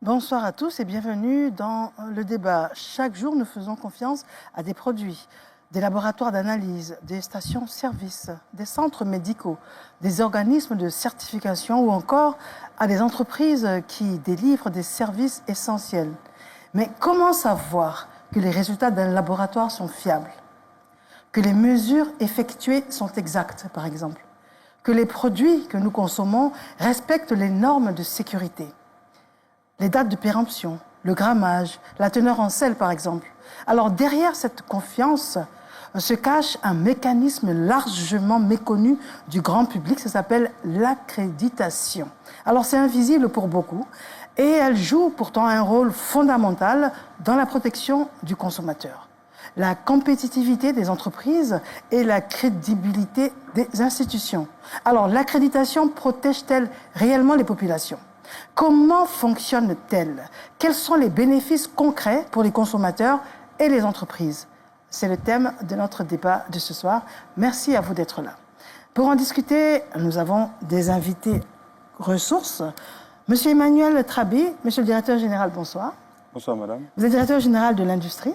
Bonsoir à tous et bienvenue dans le débat. Chaque jour, nous faisons confiance à des produits, des laboratoires d'analyse, des stations-service, des centres médicaux, des organismes de certification ou encore à des entreprises qui délivrent des services essentiels. Mais comment savoir que les résultats d'un laboratoire sont fiables? Que les mesures effectuées sont exactes, par exemple? Que les produits que nous consommons respectent les normes de sécurité? Les dates de péremption, le grammage, la teneur en sel, par exemple. Alors, derrière cette confiance se cache un mécanisme largement méconnu du grand public, ça s'appelle l'accréditation. Alors, c'est invisible pour beaucoup et elle joue pourtant un rôle fondamental dans la protection du consommateur. La compétitivité des entreprises et la crédibilité des institutions. Alors, l'accréditation protège-t-elle réellement les populations ? Comment fonctionne-t-elle? Quels sont les bénéfices concrets pour les consommateurs et les entreprises? C'est le thème de notre débat de ce soir. Merci à vous d'être là. Pour en discuter, nous avons des invités ressources. Monsieur Emmanuel Trabi, monsieur le directeur général, bonsoir. Bonsoir, madame. Vous êtes directeur général de l'industrie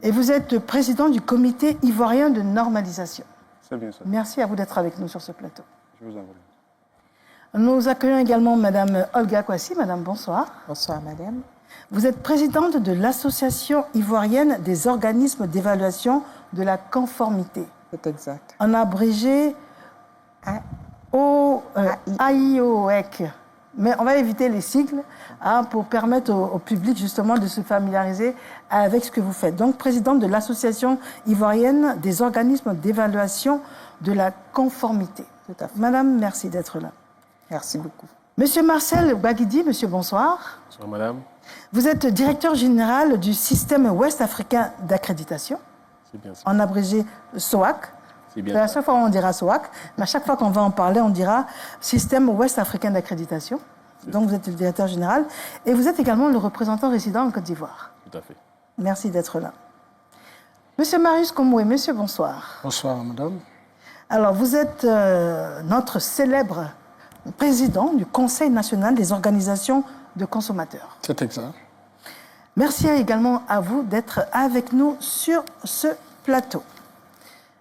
et vous êtes président du comité ivoirien de normalisation. C'est bien ça. Merci à vous d'être avec nous sur ce plateau. Je vous en prie. Nous accueillons également Madame Olga Kwasi. Madame, bonsoir. Bonsoir, madame. Vous êtes présidente de l'Association ivoirienne des organismes d'évaluation de la conformité. C'est exact. En abrégé AIOEC. Mais on va éviter les sigles pour permettre au public justement de se familiariser avec ce que vous faites. Donc, présidente de l'Association ivoirienne des organismes d'évaluation de la conformité. Tout à fait. Madame, merci d'être là. Merci beaucoup. Monsieur Marcel Baguidi, monsieur, bonsoir. Bonsoir, madame. Vous êtes directeur général du système ouest africain d'accréditation, C'est bien ça. en abrégé SOAC. C'est bien C'est la ça. seule fois où on dira SOAC, mais à chaque fois qu'on va en parler, on dira système ouest africain d'accréditation. Donc vous êtes le directeur général et vous êtes également le représentant résident en Côte d'Ivoire. Tout à fait. Merci d'être là. Monsieur Marius Komoué, monsieur, bonsoir. Bonsoir, madame. Alors, vous êtes notre célèbre président du Conseil national des organisations de consommateurs. C'est exact. Merci également à vous d'être avec nous sur ce plateau.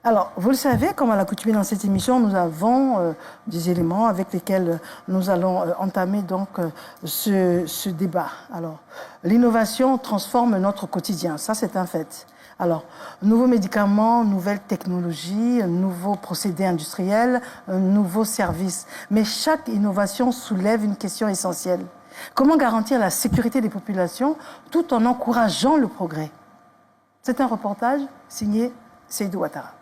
Alors, vous le savez, comme à l'accoutumée dans cette émission, nous avons des éléments avec lesquels nous allons entamer donc ce débat. Alors, l'innovation transforme notre quotidien, ça c'est un fait. Alors, nouveaux médicaments, nouvelles technologies, nouveaux procédés industriels, nouveaux services. Mais chaque innovation soulève une question essentielle. Comment garantir la sécurité des populations tout en encourageant le progrès? C'est un reportage signé Seydou Ouattara.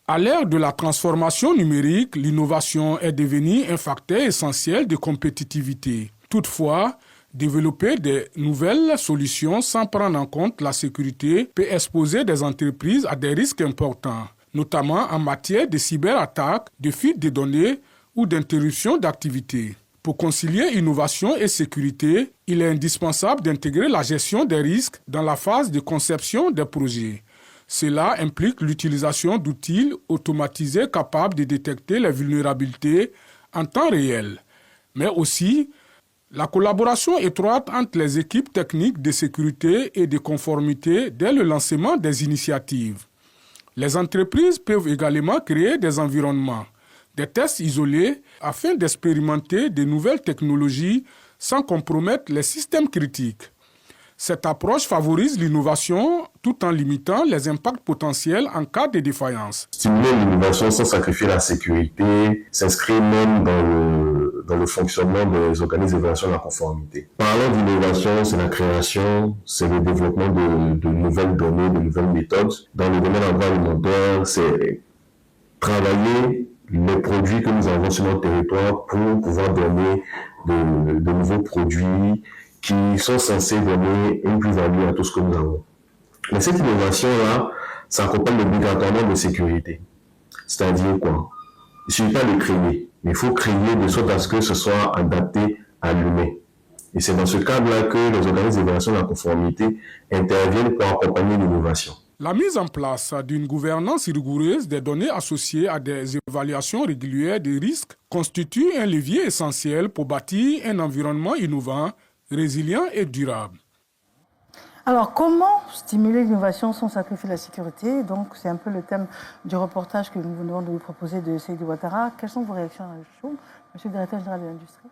À l'ère de la transformation numérique, l'innovation est devenue un facteur essentiel de compétitivité. Toutefois, développer de nouvelles solutions sans prendre en compte la sécurité peut exposer des entreprises à des risques importants, notamment en matière de cyberattaques, de fuite de données ou d'interruption d'activité. Pour concilier innovation et sécurité, il est indispensable d'intégrer la gestion des risques dans la phase de conception des projets. Cela implique l'utilisation d'outils automatisés capables de détecter les vulnérabilités en temps réel, mais aussi la collaboration étroite entre les équipes techniques de sécurité et de conformité dès le lancement des initiatives. Les entreprises peuvent également créer des environnements, des tests isolés afin d'expérimenter de nouvelles technologies sans compromettre les systèmes critiques. Cette approche favorise l'innovation tout en limitant les impacts potentiels en cas de défaillance. Stimuler l'innovation sans sacrifier la sécurité s'inscrit même dans le fonctionnement des organismes d'évaluation de la conformité. Parlant d'innovation, c'est la création, c'est le développement de nouvelles données, de nouvelles méthodes. Dans le domaine agroalimentaire, c'est travailler les produits que nous avons sur notre territoire pour pouvoir donner de nouveaux produits qui sont censés donner une plus-value à tout ce que nous avons. Mais cette innovation-là s'accompagne obligatoirement de sécurité. C'est-à-dire quoi? Il ne suffit pas de créer, mais il faut créer de sorte à ce que ce soit adapté à l'humain. Et c'est dans ce cadre-là que les organismes d'évaluation de la conformité interviennent pour accompagner l'innovation. La mise en place d'une gouvernance rigoureuse des données associées à des évaluations régulières des risques constitue un levier essentiel pour bâtir un environnement innovant, résilient et durable. Alors, comment stimuler l'innovation sans sacrifier la sécurité? Donc, c'est un peu le thème du reportage que nous venons de vous proposer de Seydou Ouattara. Quelles sont vos réactions à la chose, Monsieur le Directeur général de l'Industrie?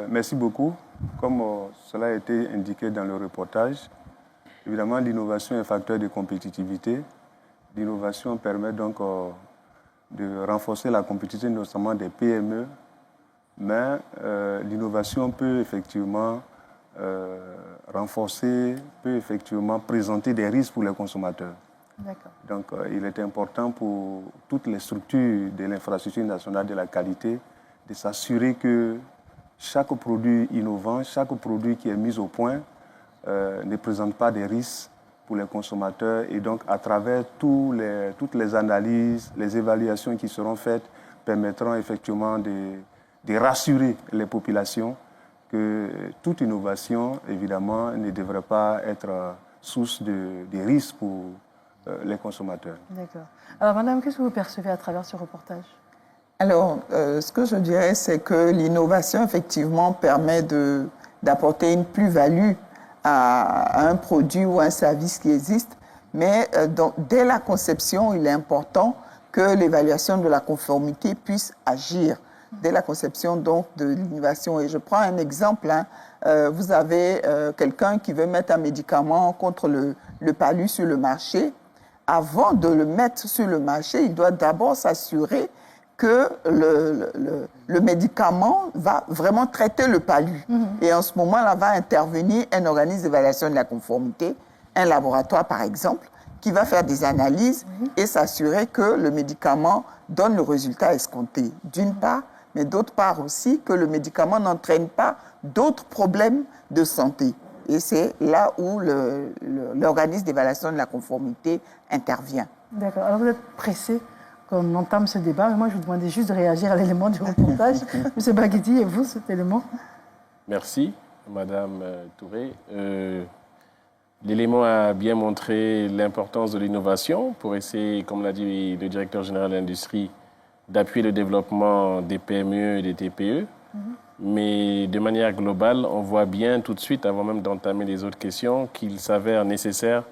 Merci beaucoup. Comme cela a été indiqué dans le reportage, évidemment, l'innovation est un facteur de compétitivité. L'innovation permet donc de renforcer la compétitivité, notamment des PME. Mais l'innovation peut effectivement renforcer, peut effectivement présenter des risques pour les consommateurs. Donc, il est important pour toutes les structures de l'infrastructure nationale de la qualité de s'assurer que chaque produit innovant, chaque produit qui est mis au point ne présente pas des risques pour les consommateurs. Et donc, à travers toutes les analyses, les évaluations qui seront faites, permettront effectivement de rassurer les populations que toute innovation, évidemment, ne devrait pas être source de risques pour les consommateurs. D'accord. Alors, madame, qu'est-ce que vous percevez à travers ce reportage? Alors, ce que je dirais, c'est que l'innovation, effectivement, permet d'apporter une plus-value à un produit ou un service qui existe. Mais dès la conception, il est important que l'évaluation de la conformité puisse agir. Dès la conception donc de l'innovation. Et je prends un exemple. Vous avez quelqu'un qui veut mettre un médicament contre le palu sur le marché. Avant de le mettre sur le marché, il doit d'abord s'assurer que le médicament va vraiment traiter le palu. Et en ce moment-là, va intervenir un organisme d'évaluation de la conformité, un laboratoire par exemple, qui va faire des analyses et s'assurer que le médicament donne le résultat escompté, d'une part, mais d'autre part aussi que le médicament n'entraîne pas d'autres problèmes de santé. Et c'est là où l'organisme d'évaluation de la conformité intervient. D'accord. Alors vous êtes pressé qu'on entame ce débat, mais moi je vous demandais juste de réagir à l'élément du reportage. Monsieur Baguetti, et vous, cet élément? Merci, Madame Touré. L'élément a bien montré l'importance de l'innovation pour essayer, comme l'a dit le directeur général de l'industrie, d'appuyer le développement des PME et des TPE. Mais de manière globale, on voit bien tout de suite, avant même d'entamer les autres questions, qu'il s'avère nécessaire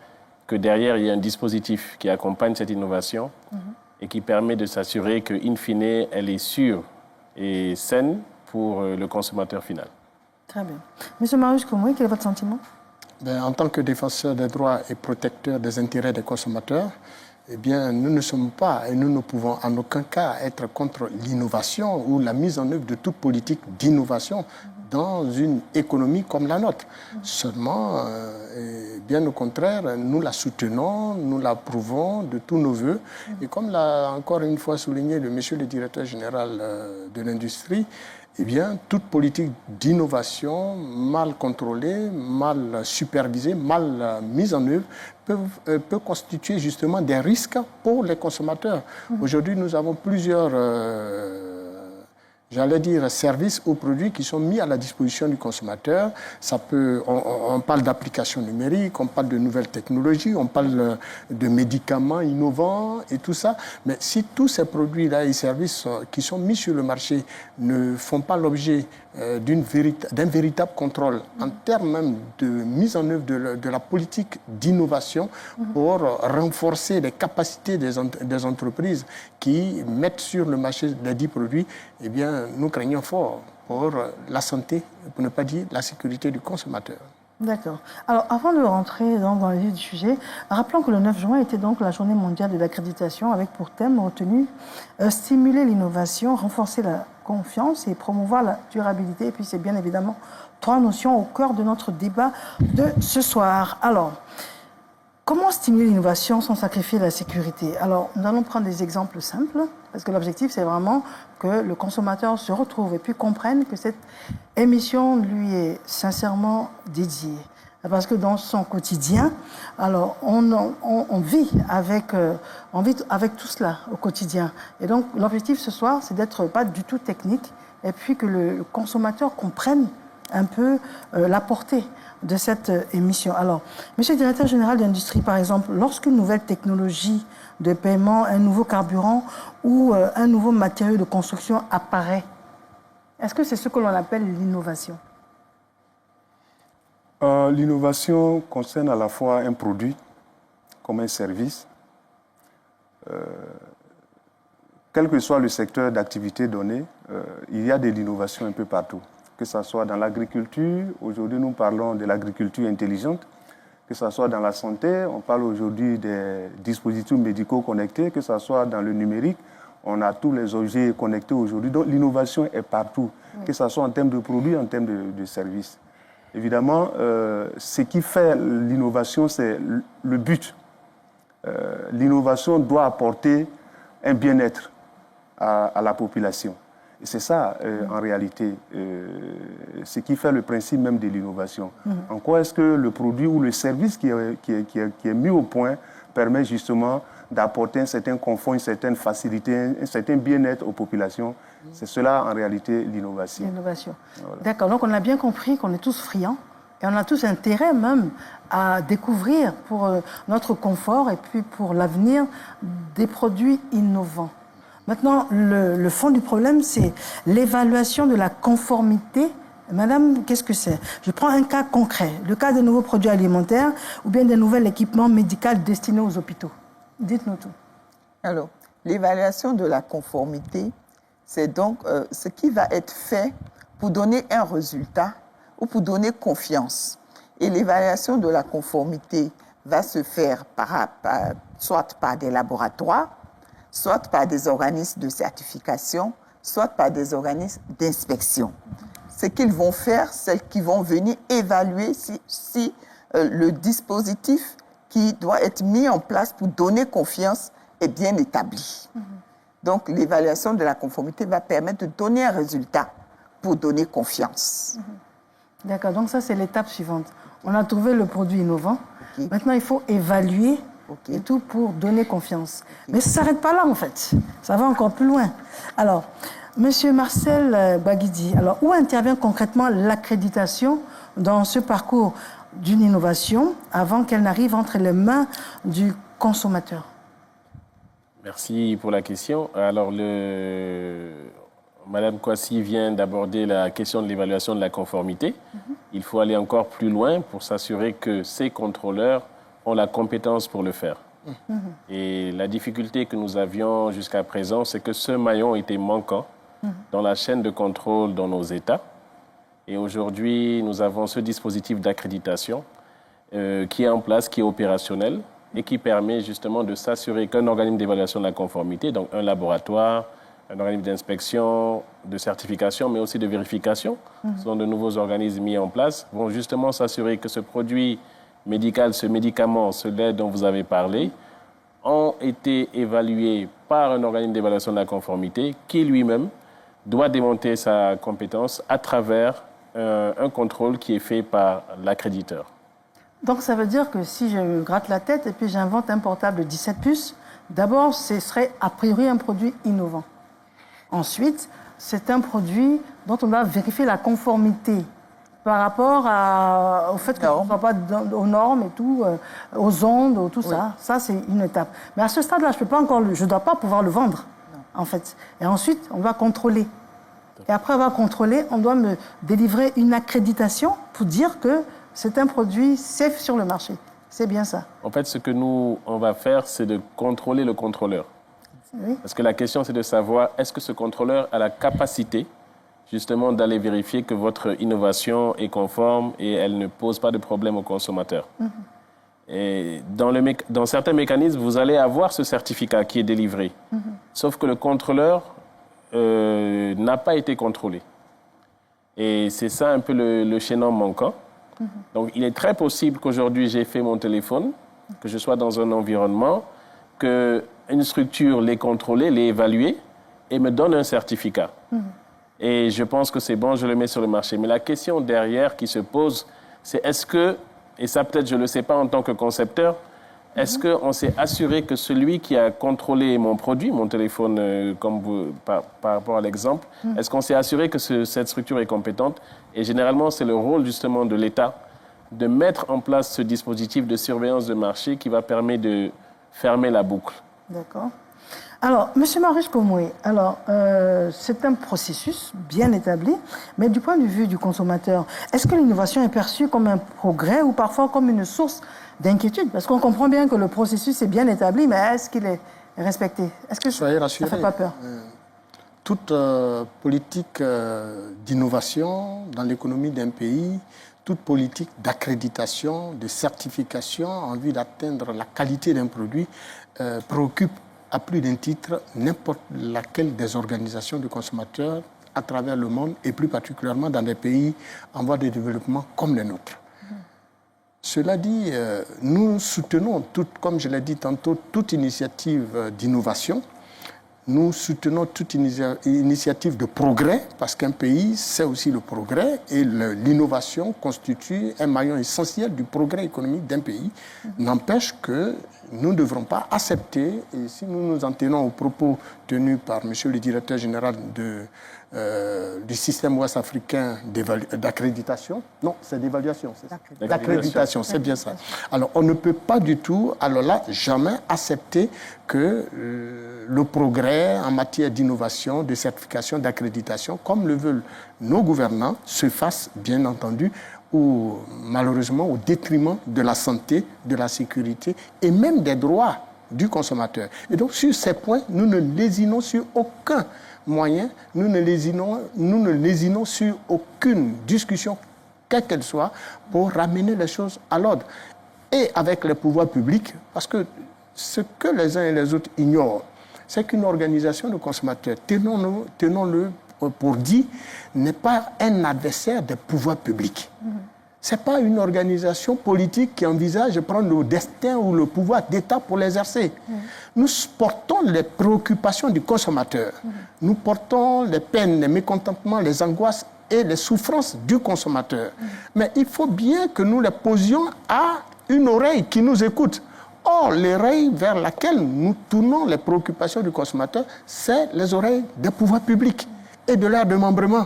que derrière, il y ait un dispositif qui accompagne cette innovation et qui permet de s'assurer qu'in fine, elle est sûre et saine pour le consommateur final. Très bien. Monsieur Marius Koumoué, quel est votre sentiment? En tant que défenseur des droits et protecteur des intérêts des consommateurs, eh bien, nous ne sommes pas et nous ne pouvons en aucun cas être contre l'innovation ou la mise en œuvre de toute politique d'innovation dans une économie comme la nôtre. Seulement, bien au contraire, nous la soutenons, nous l'approuvons de tous nos voeux. Et comme l'a encore une fois souligné monsieur le directeur général de l'industrie, eh bien, toute politique d'innovation mal contrôlée, mal supervisée, mal mise en œuvre peut constituer justement des risques pour les consommateurs. Aujourd'hui, nous avons plusieurs, services ou produits qui sont mis à la disposition du consommateur. On parle d'applications numériques, on parle de nouvelles technologies, on parle de médicaments innovants et tout ça. Mais si tous ces produits-là et services qui sont mis sur le marché ne font pas l'objet d'un véritable contrôle en termes même de mise en œuvre de la politique d'innovation pour renforcer les capacités des entreprises qui mettent sur le marché les 10 produits, eh bien, nous craignons fort pour la santé, pour ne pas dire la sécurité du consommateur. D'accord. Alors, avant de rentrer dans le vif du sujet, rappelons que le 9 juin était donc la journée mondiale de l'accréditation avec pour thème retenu stimuler l'innovation, renforcer la confiance et promouvoir la durabilité. Et puis, c'est bien évidemment 3 notions au cœur de notre débat de ce soir. Alors, comment stimuler l'innovation sans sacrifier la sécurité? Alors, nous allons prendre des exemples simples, parce que l'objectif, c'est vraiment que le consommateur se retrouve et puis comprenne que cette émission lui est sincèrement dédiée. Parce que dans son quotidien, alors on vit avec tout cela au quotidien. Et donc, l'objectif ce soir, c'est d'être pas du tout technique, et puis que le consommateur comprenne un peu la portée de cette émission. Alors, Monsieur le Directeur Général d'Industrie, par exemple, lorsqu'une nouvelle technologie de paiement, un nouveau carburant ou un nouveau matériau de construction apparaît, est-ce que c'est ce que l'on appelle l'innovation? L'innovation concerne à la fois un produit comme un service. Quel que soit le secteur d'activité donné, il y a de l'innovation un peu partout. Que ce soit dans l'agriculture, aujourd'hui nous parlons de l'agriculture intelligente, que ce soit dans la santé, on parle aujourd'hui des dispositifs médicaux connectés, que ce soit dans le numérique, on a tous les objets connectés aujourd'hui. Donc l'innovation est partout, que ce soit en termes de produits, en termes de services. Évidemment, ce qui fait l'innovation, c'est le but. L'innovation doit apporter un bien-être à la population. Et c'est ça, en réalité, ce qui fait le principe même de l'innovation. En quoi est-ce que le produit ou le service qui est mis au point permet justement d'apporter un certain confort, une certaine facilité, un certain bien-être aux populations? C'est cela, en réalité, l'innovation. L'innovation. Voilà. D'accord, donc on a bien compris qu'on est tous friands et on a tous intérêt même à découvrir pour notre confort et puis pour l'avenir des produits innovants. Maintenant, le fond du problème, c'est l'évaluation de la conformité. Madame, qu'est-ce que c'est? Je prends un cas concret, le cas de nouveaux produits alimentaires ou bien de nouveaux équipements médicaux destinés aux hôpitaux. Dites-nous tout. Alors, l'évaluation de la conformité, c'est donc ce qui va être fait pour donner un résultat ou pour donner confiance. Et l'évaluation de la conformité va se faire soit par des laboratoires, soit par des organismes de certification, soit par des organismes d'inspection. Ce qu'ils vont faire, c'est qu'ils vont venir évaluer si le dispositif qui doit être mis en place pour donner confiance est bien établi. Donc, l'évaluation de la conformité va permettre de donner un résultat pour donner confiance. D'accord, donc ça, c'est l'étape suivante. On a trouvé le produit innovant. Maintenant, il faut évaluer et tout pour donner confiance. Mais ça ne s'arrête pas là, en fait. Ça va encore plus loin. Alors, Monsieur Marcel Baguidi, alors où intervient concrètement l'accréditation dans ce parcours d'une innovation avant qu'elle n'arrive entre les mains du consommateur? Merci pour la question. Alors, Madame Kouassi vient d'aborder la question de l'évaluation de la conformité. Il faut aller encore plus loin pour s'assurer que ces contrôleurs ont la compétence pour le faire. Et la difficulté que nous avions jusqu'à présent, c'est que ce maillon était manquant dans la chaîne de contrôle dans nos États. Et aujourd'hui, nous avons ce dispositif d'accréditation qui est en place, qui est opérationnel et qui permet justement de s'assurer qu'un organisme d'évaluation de la conformité, donc un laboratoire, un organisme d'inspection, de certification, mais aussi de vérification, ce sont de nouveaux organismes mis en place, vont justement s'assurer que ce produit médical, ce médicament, ce lait dont vous avez parlé, ont été évalués par un organisme d'évaluation de la conformité qui lui-même doit démontrer sa compétence à travers un contrôle qui est fait par l'accréditeur. Donc ça veut dire que si je me gratte la tête et puis j'invente un portable de 17 puces, d'abord ce serait a priori un produit innovant. Ensuite, c'est un produit dont on doit vérifier la conformité par rapport au fait que ça ne soit pas aux normes et tout, aux ondes, tout ça. Ça, c'est une étape. Mais à ce stade-là, je ne dois pas pouvoir le vendre, en fait. Et ensuite, on va contrôler. Et après avoir contrôlé, on doit me délivrer une accréditation pour dire que c'est un produit safe sur le marché. C'est bien ça. En fait, ce que on va faire, c'est de contrôler le contrôleur. Oui. Parce que la question, c'est de savoir, est-ce que ce contrôleur a la capacité justement d'aller vérifier que votre innovation est conforme et elle ne pose pas de problème aux consommateurs. Et dans certains mécanismes, vous allez avoir ce certificat qui est délivré. Sauf que le contrôleur n'a pas été contrôlé. Et c'est ça un peu le chaînon manquant. Donc il est très possible qu'aujourd'hui j'ai fait mon téléphone, que je sois dans un environnement, qu'une structure l'ait contrôlé, l'ait évalué et me donne un certificat. Et je pense que c'est bon, je le mets sur le marché. Mais la question derrière qui se pose, c'est est-ce que, et ça peut-être je ne le sais pas en tant que concepteur, Est-ce qu'on s'est assuré que celui qui a contrôlé mon produit, mon téléphone, par rapport à l'exemple, est-ce qu'on s'est assuré que cette structure est compétente? Et généralement, c'est le rôle justement de l'État de mettre en place ce dispositif de surveillance de marché qui va permettre de fermer la boucle. D'accord. Alors, M. Maurice Komoué, c'est un processus bien établi, mais du point de vue du consommateur, est-ce que l'innovation est perçue comme un progrès ou parfois comme une source d'inquiétude? Parce qu'on comprend bien que le processus est bien établi, mais est-ce qu'il est respecté? Est-ce que Soyez rassurés, ça ne fait pas peur? Toute politique d'innovation dans l'économie d'un pays, toute politique d'accréditation, de certification en vue d'atteindre la qualité d'un produit préoccupe à plus d'un titre n'importe laquelle des organisations de consommateurs à travers le monde et plus particulièrement dans des pays en voie de développement comme les nôtres. Cela dit, nous soutenons, comme je l'ai dit tantôt, toute initiative d'innovation. Nous soutenons toute initiative de progrès, parce qu'un pays, c'est aussi le progrès, et l'innovation constitue un maillon essentiel du progrès économique d'un pays. N'empêche que nous ne devrons pas accepter, et si nous nous en tenons aux propos tenus par M. le directeur général du système ouest-africain d'accréditation, non, c'est d'évaluation, c'est d'accréditation, c'est bien ça. Alors, on ne peut pas du tout, alors là, jamais accepter que le progrès en matière d'innovation, de certification, d'accréditation, comme le veulent nos gouvernants, se fasse, bien entendu, ou malheureusement au détriment de la santé, de la sécurité et même des droits du consommateur. Et donc, sur ces points, nous ne lésinons sur aucun moyen, nous ne lésinons sur aucune discussion, quelle qu'elle soit, pour ramener les choses à l'ordre. Et avec les pouvoirs publics, parce que ce que les uns et les autres ignorent, c'est qu'une organisation de consommateurs, tenons-le pour dit, n'est pas un adversaire des pouvoirs publics. Ce n'est pas une organisation politique qui envisage de prendre le destin ou le pouvoir d'État pour l'exercer. Nous portons les préoccupations du consommateur. Nous portons les peines, les mécontentements, les angoisses et les souffrances du consommateur. Mais il faut bien que nous les posions à une oreille qui nous écoute. Or, l'oreille vers laquelle nous tournons les préoccupations du consommateur, c'est les oreilles des pouvoirs publics et de leur démembrement.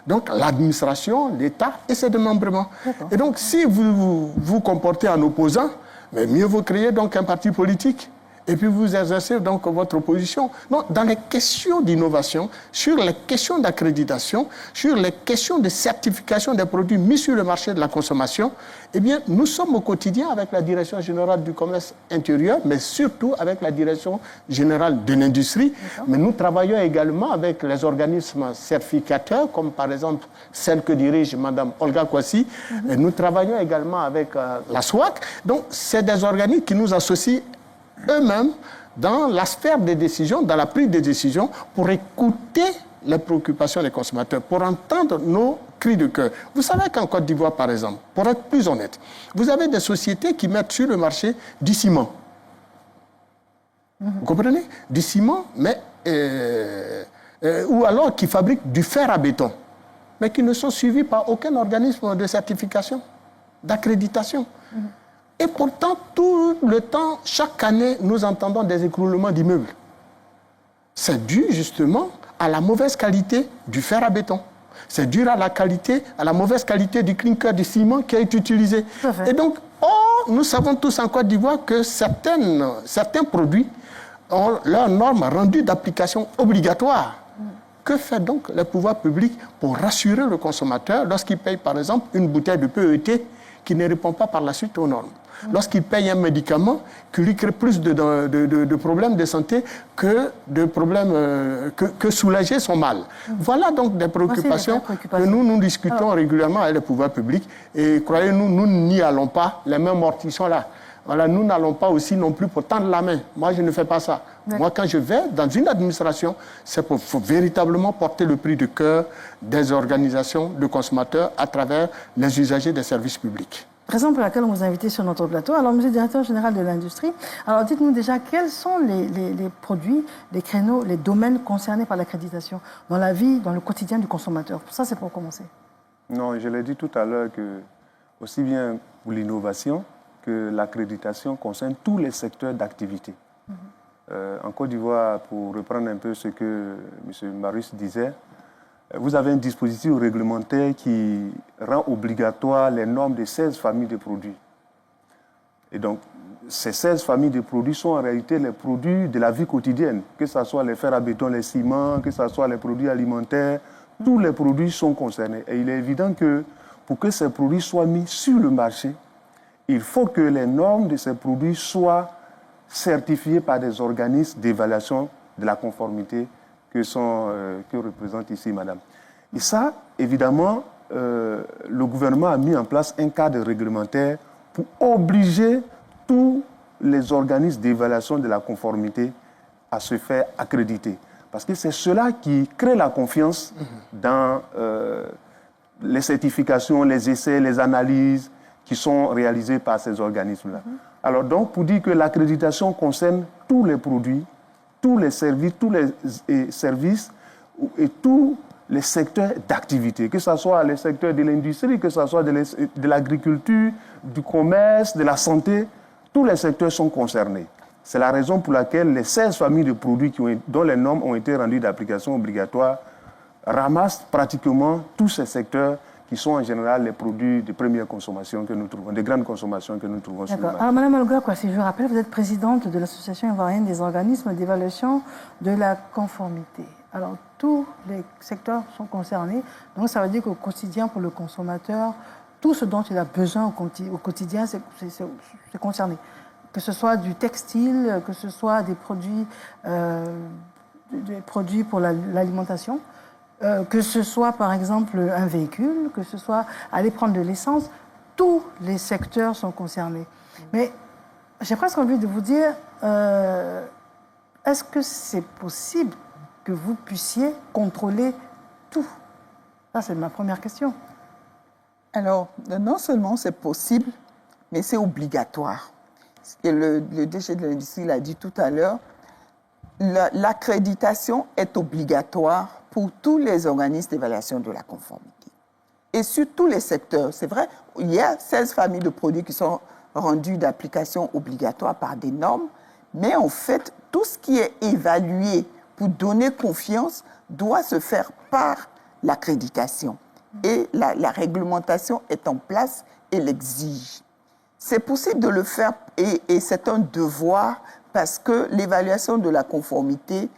Donc, l'administration, l'État et ses démembrements. Et donc, si vous vous comportez en opposant, mais mieux vaut créer donc un parti politique et puis vous exercez donc votre opposition. Non, dans les questions d'innovation, sur les questions d'accréditation, sur les questions de certification des produits mis sur le marché de la consommation, eh bien, nous sommes au quotidien avec la Direction générale du commerce intérieur, mais surtout avec la Direction générale de l'industrie. Mais nous travaillons également avec les organismes certificateurs, comme par exemple celle que dirige Mme Olga Kwasi. Et nous travaillons également avec la SWAC. Donc, c'est des organismes qui nous associent eux-mêmes dans la sphère des décisions, dans la prise des décisions, pour écouter les préoccupations des consommateurs, pour entendre nos cris de cœur. Vous savez qu'en Côte d'Ivoire, par exemple, pour être plus honnête, vous avez des sociétés qui mettent sur le marché du ciment. Vous comprenez? Du ciment, mais ou alors qui fabriquent du fer à béton, mais qui ne sont suivis par aucun organisme de certification, d'accréditation. Et pourtant, tout le temps, chaque année, nous entendons des écroulements d'immeubles. C'est dû justement à la mauvaise qualité du fer à béton. C'est dû à la mauvaise qualité du clinker, du ciment qui est utilisé. Et donc, nous savons tous en Côte d'Ivoire que certains produits ont leurs normes rendues d'application obligatoire. Que fait donc le pouvoir public pour rassurer le consommateur lorsqu'il paye, par exemple, une bouteille de PET qui ne répond pas par la suite aux normes? Lorsqu'il paye un médicament qui lui crée plus de problèmes de santé que de problèmes que soulager son mal. Voilà donc des préoccupations que nous discutons régulièrement avec les pouvoirs publics. Et croyez-nous, nous n'y allons pas les mains mortes là. Voilà, nous n'allons pas aussi non plus pour tendre la main. Moi, je ne fais pas ça. Moi, quand je vais dans une administration, c'est pour véritablement porter le prix de cœur des organisations de consommateurs à travers les usagers des services publics. Raison pour laquelle on vous a invité sur notre plateau. Alors, monsieur le directeur général de l'industrie, alors dites-nous déjà quels sont les produits, les créneaux, les domaines concernés par l'accréditation dans la vie, dans le quotidien du consommateur. Ça, c'est pour commencer. Non, je l'ai dit tout à l'heure que aussi bien pour l'innovation que l'accréditation concerne tous les secteurs d'activité. En Côte d'Ivoire, pour reprendre un peu ce que M. Marius disait, vous avez un dispositif réglementaire qui rend obligatoire les normes de 16 familles de produits. Et donc, ces 16 familles de produits sont en réalité les produits de la vie quotidienne, que ce soit les fers à béton, les ciments, que ce soit les produits alimentaires, tous les produits sont concernés. Et il est évident que pour que ces produits soient mis sur le marché, il faut que les normes de ces produits soient certifiées par des organismes d'évaluation de la conformité que représente ici Madame. Et ça, évidemment, le gouvernement a mis en place un cadre réglementaire pour obliger tous les organismes d'évaluation de la conformité à se faire accréditer. Parce que c'est cela qui crée la confiance dans les certifications, les essais, les analyses qui sont réalisés par ces organismes-là. Alors donc, pour dire que l'accréditation concerne tous les produits, tous les services et tous les secteurs d'activité, que ce soit les secteurs de l'industrie, que ce soit de l'agriculture, du commerce, de la santé, tous les secteurs sont concernés. C'est la raison pour laquelle les 16 familles de produits dont les normes ont été rendues d'application obligatoire ramassent pratiquement tous ces secteurs qui sont en général les produits de première consommation que nous trouvons, de grande consommation que nous trouvons sur le marché. Alors, Mme Alga, si je rappelle, vous êtes présidente de l'Association ivoirienne des organismes d'évaluation de la conformité. Alors, tous les secteurs sont concernés. Donc, ça veut dire qu'au quotidien, pour le consommateur, tout ce dont il a besoin au quotidien, c'est concerné. Que ce soit du textile, que ce soit des produits pour l'alimentation, que ce soit, par exemple, un véhicule, que ce soit aller prendre de l'essence, tous les secteurs sont concernés. Mais j'ai presque envie de vous dire, est-ce que c'est possible que vous puissiez contrôler tout? Ça, c'est ma première question. Alors, non seulement c'est possible, mais c'est obligatoire. Et le DG de l'industrie l'a dit tout à l'heure, l'accréditation est obligatoire pour tous les organismes d'évaluation de la conformité. Et sur tous les secteurs, c'est vrai, il y a 16 familles de produits qui sont rendus d'application obligatoire par des normes, mais en fait, tout ce qui est évalué pour donner confiance doit se faire par l'accréditation. Et la réglementation est en place et l'exige. C'est possible de le faire et c'est un devoir parce que l'évaluation de la conformité,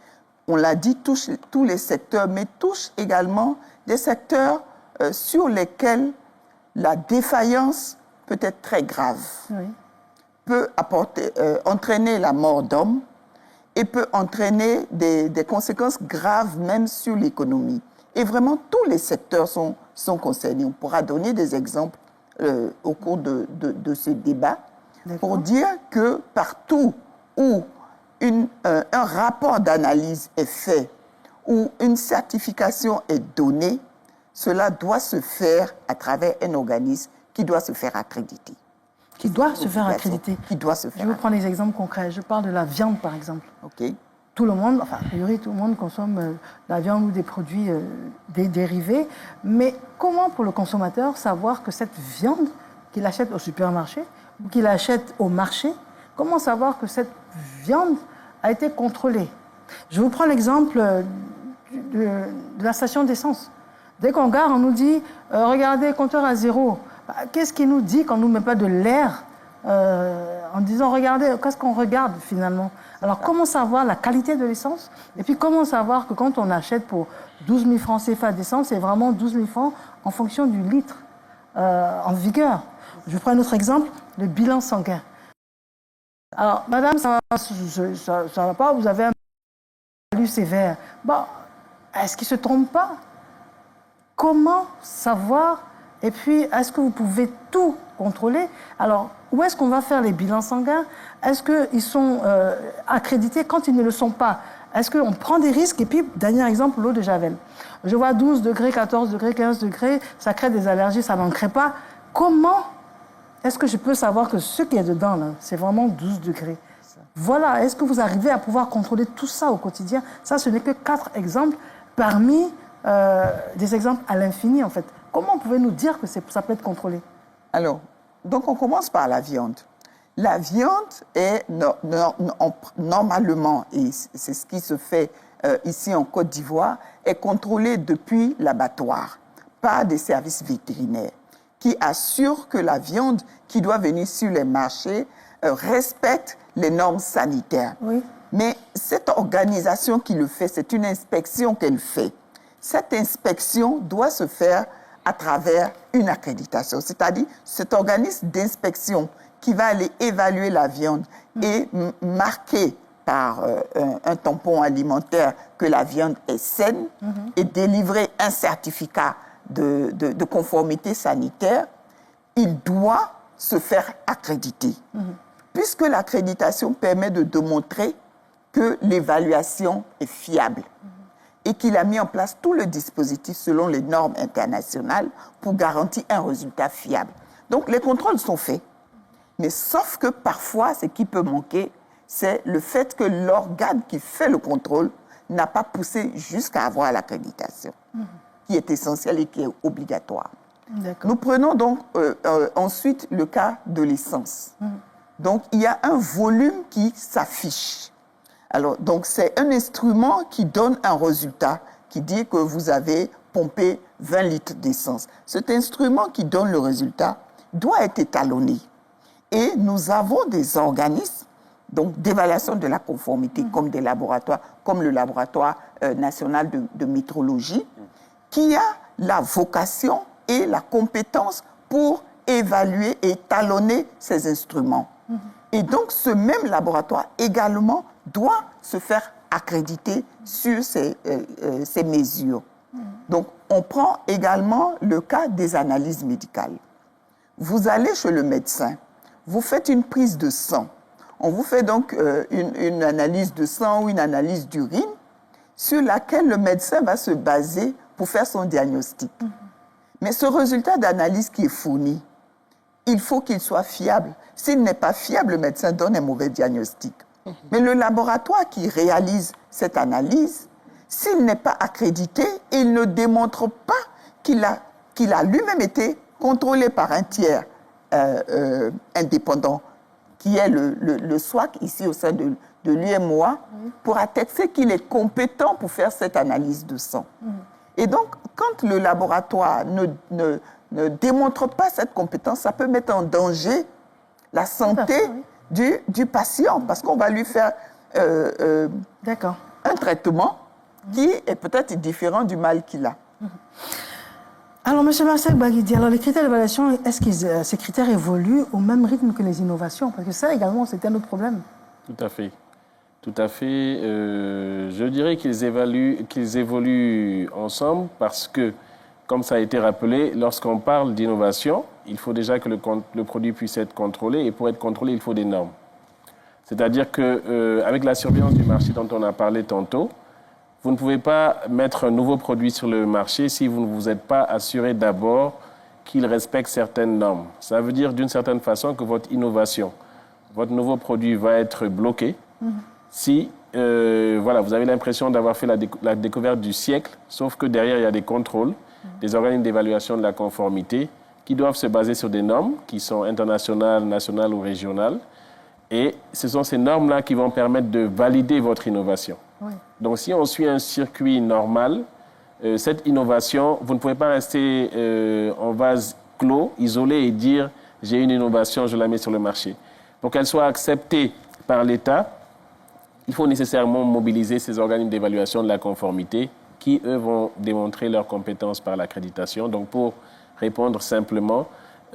on l'a dit, touche tous les secteurs, mais touche également des secteurs sur lesquels la défaillance peut être très grave, peut entraîner la mort d'hommes et peut entraîner des conséquences graves même sur l'économie. Et vraiment, tous les secteurs sont concernés. On pourra donner des exemples au cours de ce débat pour dire que partout où un rapport d'analyse est fait, où une certification est donnée, cela doit se faire à travers un organisme qui doit se faire accréditer. Qui doit se faire accréditer. Qui doit se faire. Je vais vous prendre des exemples concrets. Je parle de la viande, par exemple. OK. Tout le monde, enfin, a priori, tout le monde consomme la viande ou des produits dérivés. Mais comment, pour le consommateur, savoir que cette viande qu'il achète au supermarché ou qu'il achète au marché, comment savoir que cette viande a été contrôlée? Je vous prends l'exemple de la station d'essence. Dès qu'on gare, on nous dit regardez, compteur à zéro. Qu'est-ce qui nous dit qu'on ne nous met pas de l'air en disant regardez, qu'est-ce qu'on regarde finalement? Alors comment savoir la qualité de l'essence? Et puis comment savoir que quand on achète pour 12 000 francs CFA d'essence, c'est vraiment 12 000 francs en fonction du litre en vigueur? Je vous prends un autre exemple, le bilan sanguin. Alors, madame, ça ne va pas, vous avez un malus sévère. Bon, est-ce qu'il ne se trompe pas? Comment savoir? Et puis, est-ce que vous pouvez tout contrôler? Alors, où est-ce qu'on va faire les bilans sanguins? Est-ce qu'ils sont accrédités quand ils ne le sont pas? Est-ce qu'on prend des risques? Et puis, dernier exemple, l'eau de Javel. Je vois 12 degrés, 14 degrés, 15 degrés, ça crée des allergies, ça n'en crée pas. Comment est-ce que je peux savoir que ce qui est dedans, là, c'est vraiment 12 degrés? Voilà, est-ce que vous arrivez à pouvoir contrôler tout ça au quotidien? Ça, ce n'est que 4 exemples parmi des exemples à l'infini, en fait. Comment pouvez-vous nous dire que ça peut être contrôlé? Alors, donc on commence par la viande. La viande est normalement, et c'est ce qui se fait ici en Côte d'Ivoire, est contrôlée depuis l'abattoir par des services vétérinaires qui assurent que la viande qui doit venir sur les marchés respecte les normes sanitaires. Oui. Mais cette organisation qui le fait, c'est une inspection qu'elle fait. Cette inspection doit se faire à travers une accréditation, c'est-à-dire cet organisme d'inspection qui va aller évaluer la viande et marquer par un tampon alimentaire que la viande est saine et délivrer un certificat de conformité sanitaire, il doit se faire accréditer. Puisque l'accréditation permet de démontrer que l'évaluation est fiable et qu'il a mis en place tout le dispositif selon les normes internationales pour garantir un résultat fiable. Donc les contrôles sont faits. Mais sauf que parfois, ce qui peut manquer, c'est le fait que l'organe qui fait le contrôle n'a pas poussé jusqu'à avoir l'accréditation, qui est essentielle et qui est obligatoire. Nous prenons donc ensuite le cas de l'essence. Donc, il y a un volume qui s'affiche. Alors, donc, c'est un instrument qui donne un résultat, qui dit que vous avez pompé 20 litres d'essence. Cet instrument qui donne le résultat doit être étalonné. Et nous avons des organismes donc d'évaluation de la conformité, comme des laboratoires, comme le laboratoire national de métrologie, qui a la vocation et la compétence pour évaluer et étalonner ces instruments. Et donc, ce même laboratoire également doit se faire accréditer sur ces mesures. Donc, on prend également le cas des analyses médicales. Vous allez chez le médecin, vous faites une prise de sang. On vous fait donc une analyse de sang ou une analyse d'urine sur laquelle le médecin va se baser pour faire son diagnostic. Mais ce résultat d'analyse qui est fourni, il faut qu'il soit fiable. S'il n'est pas fiable, le médecin donne un mauvais diagnostic. Mais le laboratoire qui réalise cette analyse, s'il n'est pas accrédité, il ne démontre pas qu'il a lui-même été contrôlé par un tiers indépendant, qui est le SWAC, ici au sein de l'UMOA, pour attester qu'il est compétent pour faire cette analyse de sang. Et donc, quand le laboratoire ne démontre pas cette compétence, ça peut mettre en danger la santé du patient, parce qu'on va lui faire un traitement qui est peut-être différent du mal qu'il a. Alors, M. Marcel Baguidi, alors les critères d'évaluation, est-ce que ces critères évoluent au même rythme que les innovations? Parce que ça, également, c'était un autre problème. Tout à fait. Tout à fait. Je dirais qu'ils évoluent ensemble parce que, comme ça a été rappelé, lorsqu'on parle d'innovation, il faut déjà que le produit puisse être contrôlé. Et pour être contrôlé, il faut des normes. C'est-à-dire qu'avec la surveillance du marché dont on a parlé tantôt, vous ne pouvez pas mettre un nouveau produit sur le marché si vous ne vous êtes pas assuré d'abord qu'il respecte certaines normes. Ça veut dire d'une certaine façon que votre innovation, votre nouveau produit va être bloqué si vous avez l'impression d'avoir fait la découverte du siècle, sauf que derrière, il y a des contrôles, des organismes d'évaluation de la conformité qui doivent se baser sur des normes qui sont internationales, nationales ou régionales. Et ce sont ces normes-là qui vont permettre de valider votre innovation. Oui. Donc, si on suit un circuit normal, cette innovation, vous ne pouvez pas rester en vase clos, isolé et dire « j'ai une innovation, je la mets sur le marché ». Pour qu'elle soit acceptée par l'État, il faut nécessairement mobiliser ces organismes d'évaluation de la conformité qui, eux, vont démontrer leurs compétences par l'accréditation. Donc, pour répondre simplement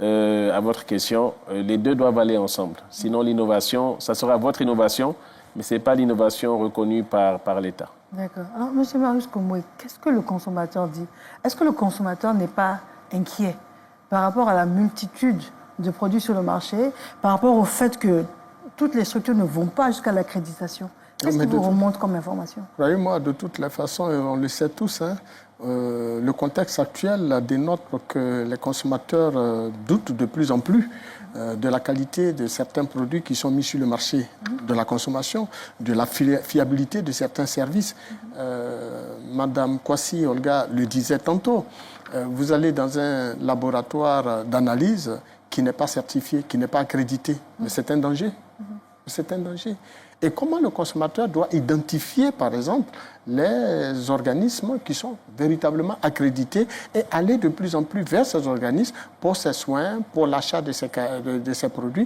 à votre question, les deux doivent aller ensemble. Sinon, l'innovation, ça sera votre innovation, mais ce n'est pas l'innovation reconnue par l'État. D'accord. Alors, M. Marius Komoué, qu'est-ce que le consommateur dit? Est-ce que le consommateur n'est pas inquiet par rapport à la multitude de produits sur le marché, par rapport au fait que toutes les structures ne vont pas jusqu'à l'accréditation? Qu'est-ce qui vous remonte comme information? Moi, de toutes les façons, on le sait tous, le contexte actuel dénote que les consommateurs doutent de plus en plus de la qualité de certains produits qui sont mis sur le marché, de la consommation, de la fiabilité de certains services. Madame Kwasi Olga le disait tantôt, vous allez dans un laboratoire d'analyse qui n'est pas certifié, qui n'est pas accrédité, mais c'est un danger. C'est un danger. Et comment le consommateur doit identifier, par exemple, les organismes qui sont véritablement accrédités et aller de plus en plus vers ces organismes pour ces soins, pour l'achat de ces produits.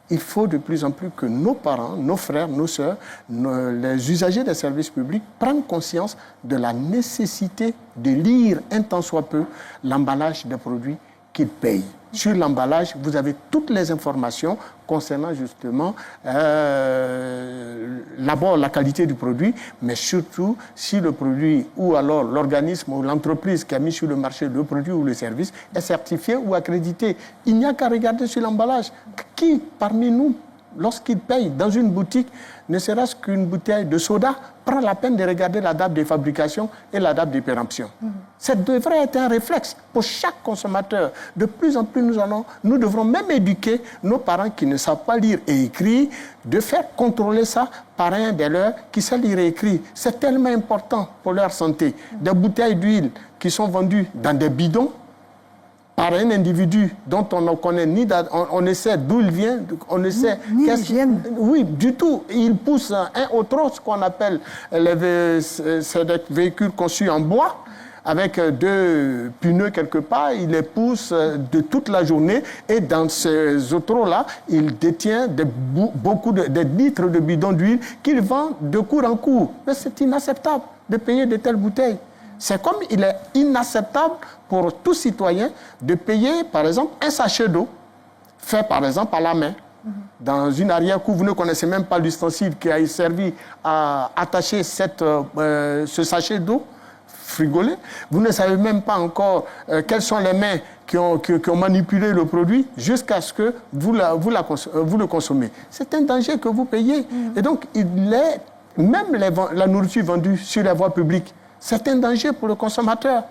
Il faut de plus en plus que nos parents, nos frères, nos sœurs, les usagers des services publics prennent conscience de la nécessité de lire un tant soit peu l'emballage des produits qu'ils payent. Sur l'emballage, vous avez toutes les informations concernant justement d'abord la qualité du produit, mais surtout si le produit ou alors l'organisme ou l'entreprise qui a mis sur le marché le produit ou le service est certifié ou accrédité. Il n'y a qu'à regarder sur l'emballage. Qui parmi nous, lorsqu'il paye dans une boutique, ne serait-ce qu'une bouteille de soda, prend la peine de regarder la date de fabrication et la date de péremption. Ça devrait être un réflexe pour chaque consommateur. De plus en plus, nous devrons même éduquer nos parents qui ne savent pas lire et écrire, de faire contrôler ça par un des leurs qui sait lire et écrire. C'est tellement important pour leur santé. Des bouteilles d'huile qui sont vendues dans des bidons, par un individu dont on ne connaît ni date, on ne sait d'où il vient, on ne sait oui, du tout. Il pousse un autre, ce qu'on appelle c'est des véhicules conçus en bois, avec deux pneus quelque part, il les pousse de toute la journée et dans ces autos-là, il détient des litres de bidons d'huile qu'il vend de cours en cours. Mais c'est inacceptable de payer de telles bouteilles. C'est comme il est inacceptable pour tout citoyen de payer, par exemple, un sachet d'eau fait, par exemple, à la main, dans une arrière-cour. Vous ne connaissez même pas l'ustensile qui a servi à attacher ce sachet d'eau frigolé. Vous ne savez même pas encore quelles sont les mains qui ont manipulé le produit jusqu'à ce que vous le consommez. C'est un danger que vous payez. Et donc, même la nourriture vendue sur les voies publiques, c'est un danger pour le consommateur.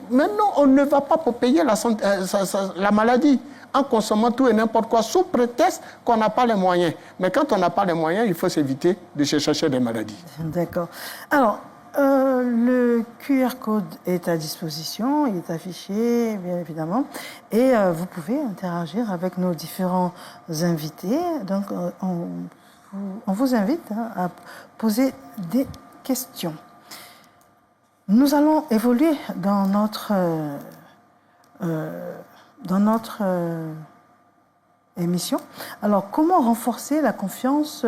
Maintenant, on ne va pas pour payer la maladie en consommant tout et n'importe quoi sous prétexte qu'on n'a pas les moyens. Mais quand on n'a pas les moyens, il faut s'éviter de se chercher des maladies. D'accord. Alors, le QR code est à disposition, il est affiché, bien évidemment, et vous pouvez interagir avec nos différents invités. Donc, on vous invite à poser des questions. Nous allons évoluer dans notre émission. Alors, comment renforcer la confiance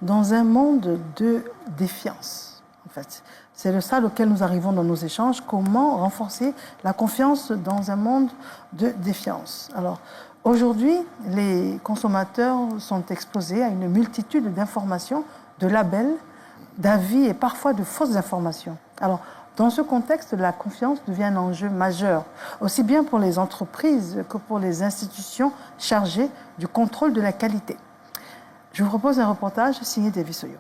dans un monde de défiance, en fait? C'est ça auquel nous arrivons dans nos échanges. Comment renforcer la confiance dans un monde de défiance? Alors, aujourd'hui, les consommateurs sont exposés à une multitude d'informations, de labels, d'avis et parfois de fausses informations. Alors, dans ce contexte, la confiance devient un enjeu majeur, aussi bien pour les entreprises que pour les institutions chargées du contrôle de la qualité. Je vous propose un reportage signé David Soyo.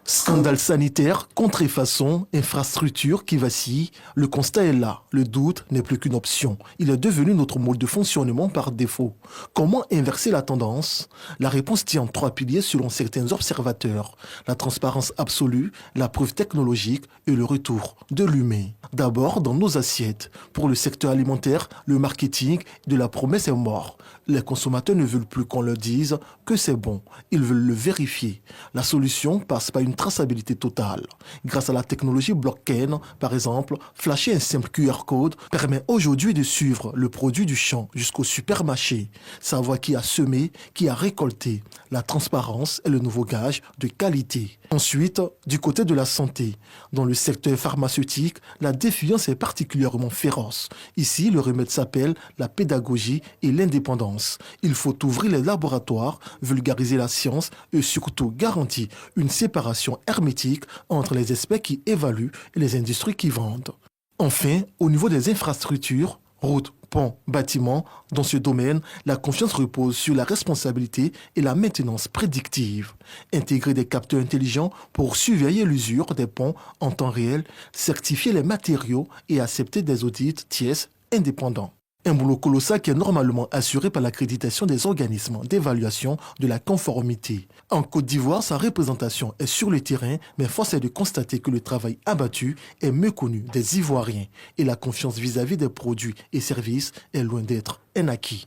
Scandale sanitaire, contrefaçon, infrastructure qui vacille, le constat est là. Le doute n'est plus qu'une option. Il est devenu notre mode de fonctionnement par défaut. Comment inverser la tendance? La réponse tient en 3 piliers selon certains observateurs. La transparence absolue, la preuve technologique et le retour de l'humain. D'abord, dans nos assiettes. Pour le secteur alimentaire, le marketing de la promesse est mort. Les consommateurs ne veulent plus qu'on leur dise que c'est bon. Ils veulent le vérifier. La solution passe par une traçabilité totale. Grâce à la technologie blockchain, par exemple, flasher un simple QR code permet aujourd'hui de suivre le produit du champ jusqu'au supermarché. Savoir qui a semé, qui a récolté. La transparence est le nouveau gage de qualité. Ensuite, du côté de la santé. Dans le secteur pharmaceutique, la défiance est particulièrement féroce. Ici, le remède s'appelle la pédagogie et l'indépendance. Il faut ouvrir les laboratoires, vulgariser la science et surtout garantir une séparation hermétique entre les experts qui évaluent et les industries qui vendent. Enfin, au niveau des infrastructures, routes, ponts, bâtiments, dans ce domaine, la confiance repose sur la responsabilité et la maintenance prédictive. Intégrer des capteurs intelligents pour surveiller l'usure des ponts en temps réel, certifier les matériaux et accepter des audits tiers indépendants. Un boulot colossal qui est normalement assuré par l'accréditation des organismes d'évaluation de la conformité. En Côte d'Ivoire, sa représentation est sur le terrain, mais force est de constater que le travail abattu est méconnu des Ivoiriens et la confiance vis-à-vis des produits et services est loin d'être un acquis.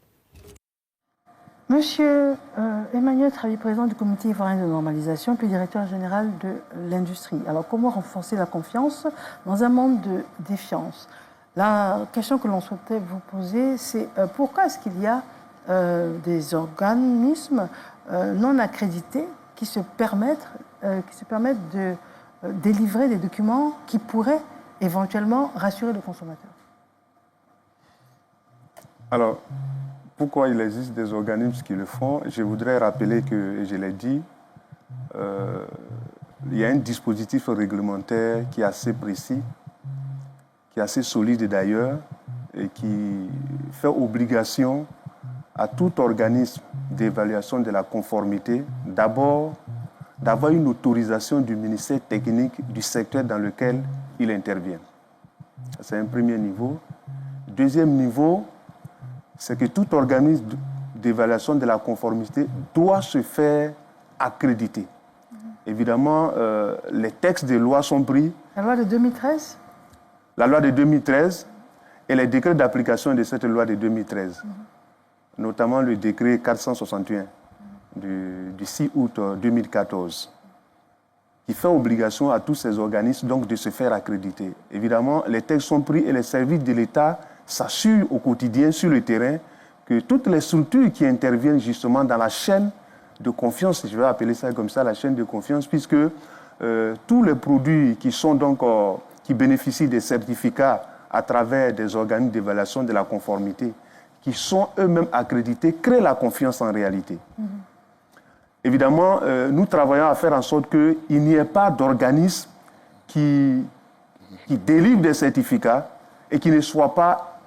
Monsieur Emmanuel Travi, président du comité ivoirien de normalisation, puis directeur général de l'industrie. Alors, comment renforcer la confiance dans un monde de défiance? La question que l'on souhaitait vous poser, c'est pourquoi est-ce qu'il y a des organismes non accrédités qui se permettent de délivrer des documents qui pourraient éventuellement rassurer le consommateur? Alors, pourquoi il existe des organismes qui le font? Je voudrais rappeler que, et je l'ai dit, il y a un dispositif réglementaire qui est assez précis, qui est assez solide d'ailleurs, et qui fait obligation à tout organisme d'évaluation de la conformité, d'abord, d'avoir une autorisation du ministère technique du secteur dans lequel il intervient. C'est un premier niveau. Deuxième niveau, c'est que tout organisme d'évaluation de la conformité doit se faire accréditer. Évidemment, les textes de loi sont pris. La loi de 2013 ? La loi de 2013 et les décrets d'application de cette loi de 2013, notamment le décret 461 du 6 août 2014, qui fait obligation à tous ces organismes donc, de se faire accréditer. Évidemment, les textes sont pris et les services de l'État s'assurent au quotidien sur le terrain que toutes les structures qui interviennent justement dans la chaîne de confiance, je vais appeler ça comme ça, la chaîne de confiance, puisque tous les produits qui sont donc qui bénéficient des certificats à travers des organismes d'évaluation de la conformité, qui sont eux-mêmes accrédités, créent la confiance en réalité. Évidemment, nous travaillons à faire en sorte qu'il n'y ait pas d'organisme qui délivrent des certificats et qui ne soient pas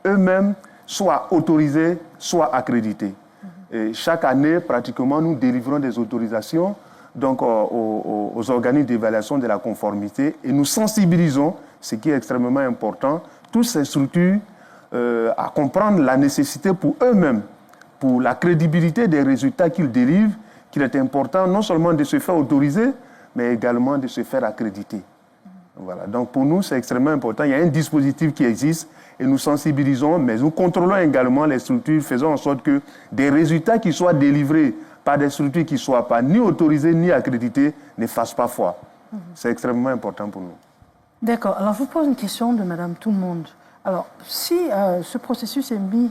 eux-mêmes soit autorisés, soit accrédités. Et chaque année, pratiquement, nous délivrons des autorisations donc, aux organismes d'évaluation de la conformité et nous sensibilisons, ce qui est extrêmement important, toutes ces structures à comprendre la nécessité pour eux-mêmes, pour la crédibilité des résultats qu'ils délivrent, qu'il est important non seulement de se faire autoriser, mais également de se faire accréditer. Voilà. Donc pour nous, c'est extrêmement important. Il y a un dispositif qui existe et nous sensibilisons, mais nous contrôlons également les structures, faisant en sorte que des résultats qui soient délivrés par des structures qui ne soient pas ni autorisées ni accréditées ne fassent pas foi. C'est extrêmement important pour nous. D'accord. Alors je vous pose une question de Madame Tout-le-Monde. Alors si ce processus est mis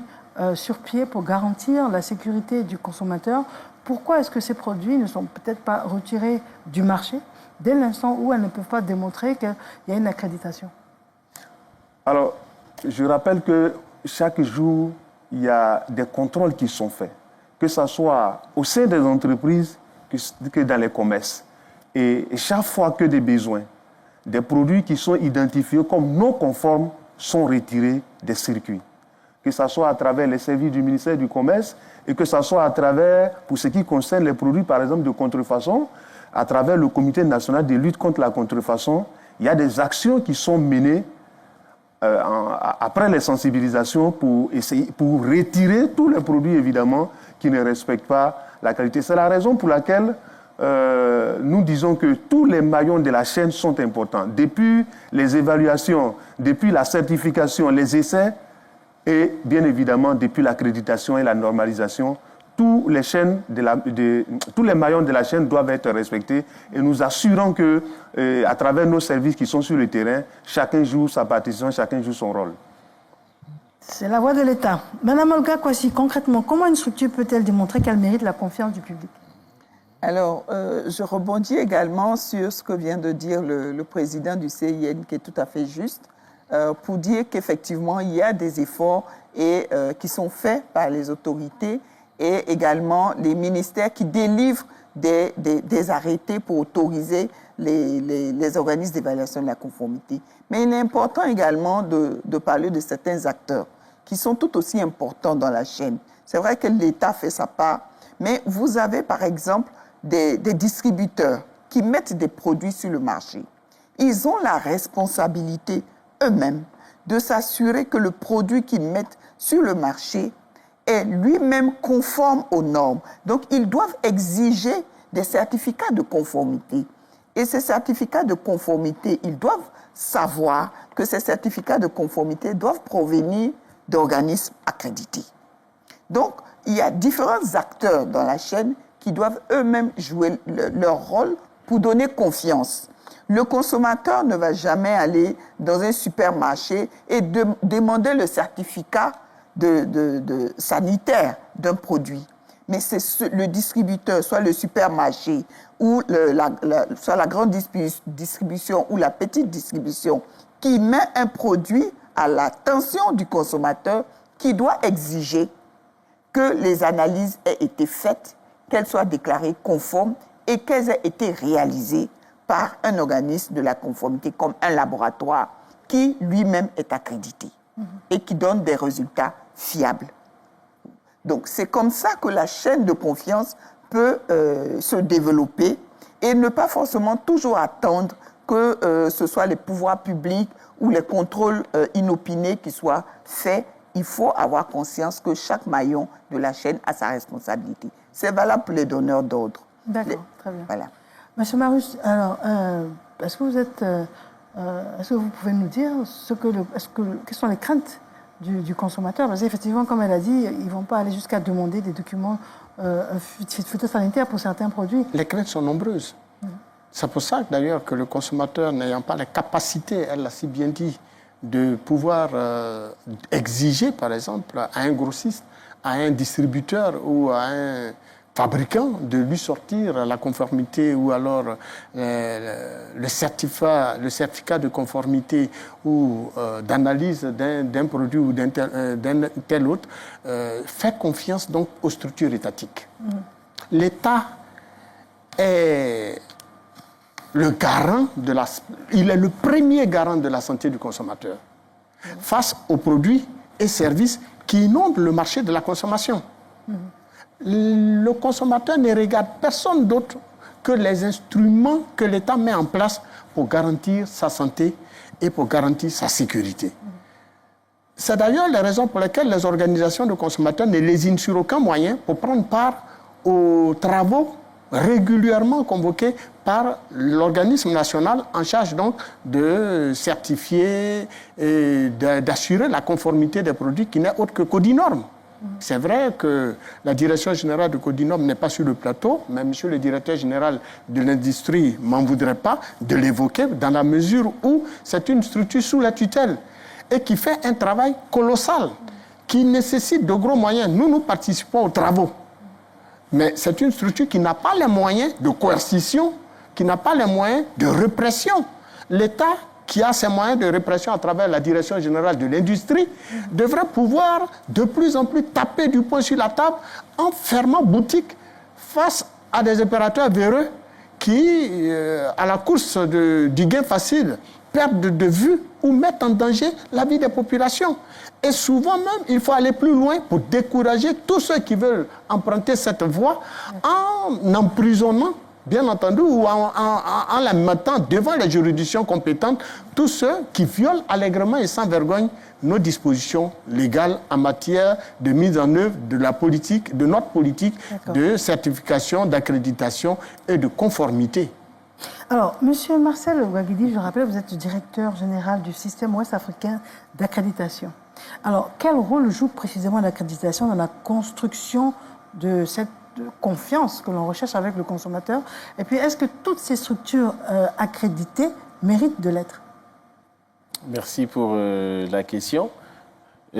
sur pied pour garantir la sécurité du consommateur, pourquoi est-ce que ces produits ne sont peut-être pas retirés du marché dès l'instant où elles ne peuvent pas démontrer qu'il y a une accréditation? Alors, je rappelle que chaque jour, il y a des contrôles qui sont faits, que ce soit au sein des entreprises que dans les commerces. Et chaque fois que des besoins, des produits qui sont identifiés comme non conformes sont retirés des circuits. Que ce soit à travers les services du ministère du Commerce et que ce soit à travers, pour ce qui concerne les produits, par exemple, de contrefaçon, à travers le Comité national de lutte contre la contrefaçon, il y a des actions qui sont menées après les sensibilisations pour retirer tous les produits, évidemment, qui ne respectent pas la qualité. C'est la raison pour laquelle nous disons que tous les maillons de la chaîne sont importants. Depuis les évaluations, depuis la certification, les essais, et bien évidemment, depuis l'accréditation et la normalisation, tous les maillons de la chaîne doivent être respectés et nous assurons que, à travers nos services qui sont sur le terrain, chacun joue sa partition, chacun joue son rôle. C'est la voix de l'État. Madame Olga Kwasi, concrètement, comment une structure peut-elle démontrer qu'elle mérite la confiance du public? Alors, je rebondis également sur ce que vient de dire le président du CIN, qui est tout à fait juste, pour dire qu'effectivement, il y a des efforts qui sont faits par les autorités et également les ministères qui délivrent des arrêtés pour autoriser les organismes d'évaluation de la conformité. Mais il est important également de parler de certains acteurs qui sont tout aussi importants dans la chaîne. C'est vrai que l'État fait sa part, mais vous avez par exemple des distributeurs qui mettent des produits sur le marché. Ils ont la responsabilité eux-mêmes de s'assurer que le produit qu'ils mettent sur le marché est lui-même conforme aux normes. Donc, ils doivent exiger des certificats de conformité. Et ces certificats de conformité, ils doivent savoir que ces certificats de conformité doivent provenir d'organismes accrédités. Donc, il y a différents acteurs dans la chaîne qui doivent eux-mêmes jouer leur rôle pour donner confiance. Le consommateur ne va jamais aller dans un supermarché et demander le certificat sanitaire d'un produit. Mais c'est le distributeur, soit le supermarché, ou soit la grande distribution ou la petite distribution, qui met un produit à l'attention du consommateur, qui doit exiger que les analyses aient été faites, qu'elles soient déclarées conformes et qu'elles aient été réalisées par un organisme de la conformité comme un laboratoire qui lui-même est accrédité et qui donne des résultats fiables. Donc c'est comme ça que la chaîne de confiance peut se développer et ne pas forcément toujours attendre que ce soit les pouvoirs publics ou les contrôles inopinés qui soient faits. Il faut avoir conscience que chaque maillon de la chaîne a sa responsabilité. C'est valable pour les donneurs d'ordre. D'accord, très bien. Voilà. Monsieur Marus, alors, est-ce que vous pouvez nous dire quelles sont les craintes du consommateur? Parce qu'effectivement, comme elle a dit, ils ne vont pas aller jusqu'à demander des documents phytosanitaires pour certains produits. Les craintes sont nombreuses. C'est pour ça d'ailleurs que le consommateur n'ayant pas la capacité, elle l'a si bien dit, de pouvoir exiger, par exemple, à un grossiste, à un distributeur ou à un fabricant de lui sortir la conformité ou alors le certificat de conformité ou d'analyse d'un produit ou d'un tel autre, fait confiance donc aux structures étatiques. L'État est le garant il est le premier garant de la santé du consommateur face aux produits et services qui inondent le marché de la consommation. Le consommateur ne regarde personne d'autre que les instruments que l'État met en place pour garantir sa santé et pour garantir sa sécurité. C'est d'ailleurs la raison pour laquelle les organisations de consommateurs ne lésinent sur aucun moyen pour prendre part aux travaux régulièrement convoqués par l'organisme national en charge donc de certifier et d'assurer la conformité des produits qui n'est autre que Codinorm. C'est vrai que la direction générale de Codinorm n'est pas sur le plateau, mais monsieur le directeur général de l'industrie ne m'en voudrait pas de l'évoquer dans la mesure où c'est une structure sous la tutelle et qui fait un travail colossal, qui nécessite de gros moyens. Nous participons aux travaux. Mais c'est une structure qui n'a pas les moyens de coercition, qui n'a pas les moyens de répression. L'État, qui a ses moyens de répression à travers la Direction générale de l'industrie, devrait pouvoir de plus en plus taper du poing sur la table en fermant boutique face à des opérateurs véreux qui, à la course du gain facile, perdent de vue ou mettent en danger la vie des populations. Et souvent même, il faut aller plus loin pour décourager tous ceux qui veulent emprunter cette voie en emprisonnant, bien entendu, ou en la mettant devant les juridictions compétentes, tous ceux qui violent allègrement et sans vergogne nos dispositions légales en matière de mise en œuvre de la politique, de notre politique de certification, d'accréditation et de conformité. Alors, Monsieur Marcel Ouaguidi, je rappelle, vous êtes le directeur général du système ouest africain d'accréditation. Alors, quel rôle joue précisément l'accréditation dans la construction de cette confiance que l'on recherche avec le consommateur? Et puis, est-ce que toutes ces structures accréditées méritent de l'être? Merci pour la question.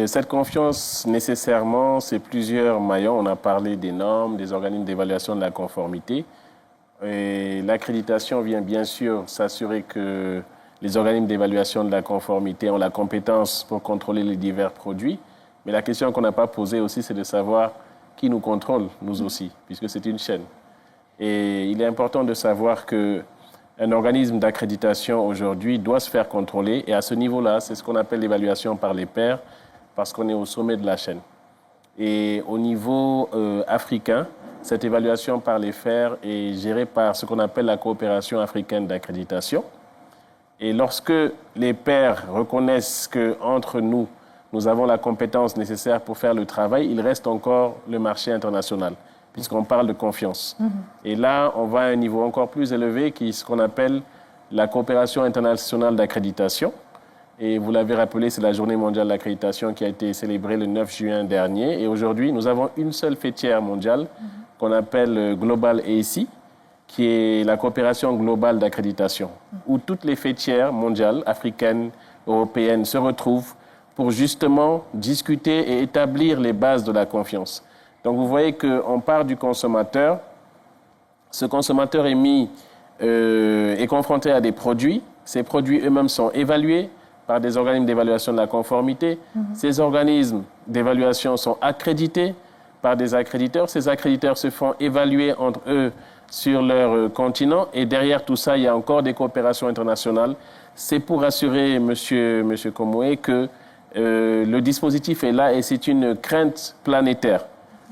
Cette confiance, nécessairement, c'est plusieurs maillons. On a parlé des normes, des organismes d'évaluation de la conformité. Et l'accréditation vient bien sûr s'assurer que les organismes d'évaluation de la conformité ont la compétence pour contrôler les divers produits. Mais la question qu'on n'a pas posée aussi, c'est de savoir qui nous contrôle, nous aussi, puisque c'est une chaîne. Et il est important de savoir qu'un organisme d'accréditation aujourd'hui doit se faire contrôler. Et à ce niveau-là, c'est ce qu'on appelle l'évaluation par les pairs, parce qu'on est au sommet de la chaîne. Et au niveau africain, cette évaluation par les pairs est gérée par ce qu'on appelle la coopération africaine d'accréditation. Et lorsque les pairs reconnaissent qu'entre nous, nous avons la compétence nécessaire pour faire le travail, il reste encore le marché international, puisqu'on parle de confiance. Et là, on va à un niveau encore plus élevé, qui est ce qu'on appelle la coopération internationale d'accréditation. Et vous l'avez rappelé, c'est la journée mondiale d'accréditation qui a été célébrée le 9 juin dernier. Et aujourd'hui, nous avons une seule fêtière mondiale qu'on appelle Global AEC, qui est la coopération globale d'accréditation, où toutes les fêtières mondiales, africaines, européennes, se retrouvent pour justement discuter et établir les bases de la confiance. Donc vous voyez qu'on part du consommateur. Ce consommateur est confronté à des produits. Ces produits eux-mêmes sont évalués par des organismes d'évaluation de la conformité. Ces organismes d'évaluation sont accrédités par des accréditeurs. Ces accréditeurs se font évaluer entre eux sur leur continent. Et derrière tout ça, il y a encore des coopérations internationales. C'est pour assurer, monsieur Komoé, que le dispositif est là et c'est une crainte planétaire,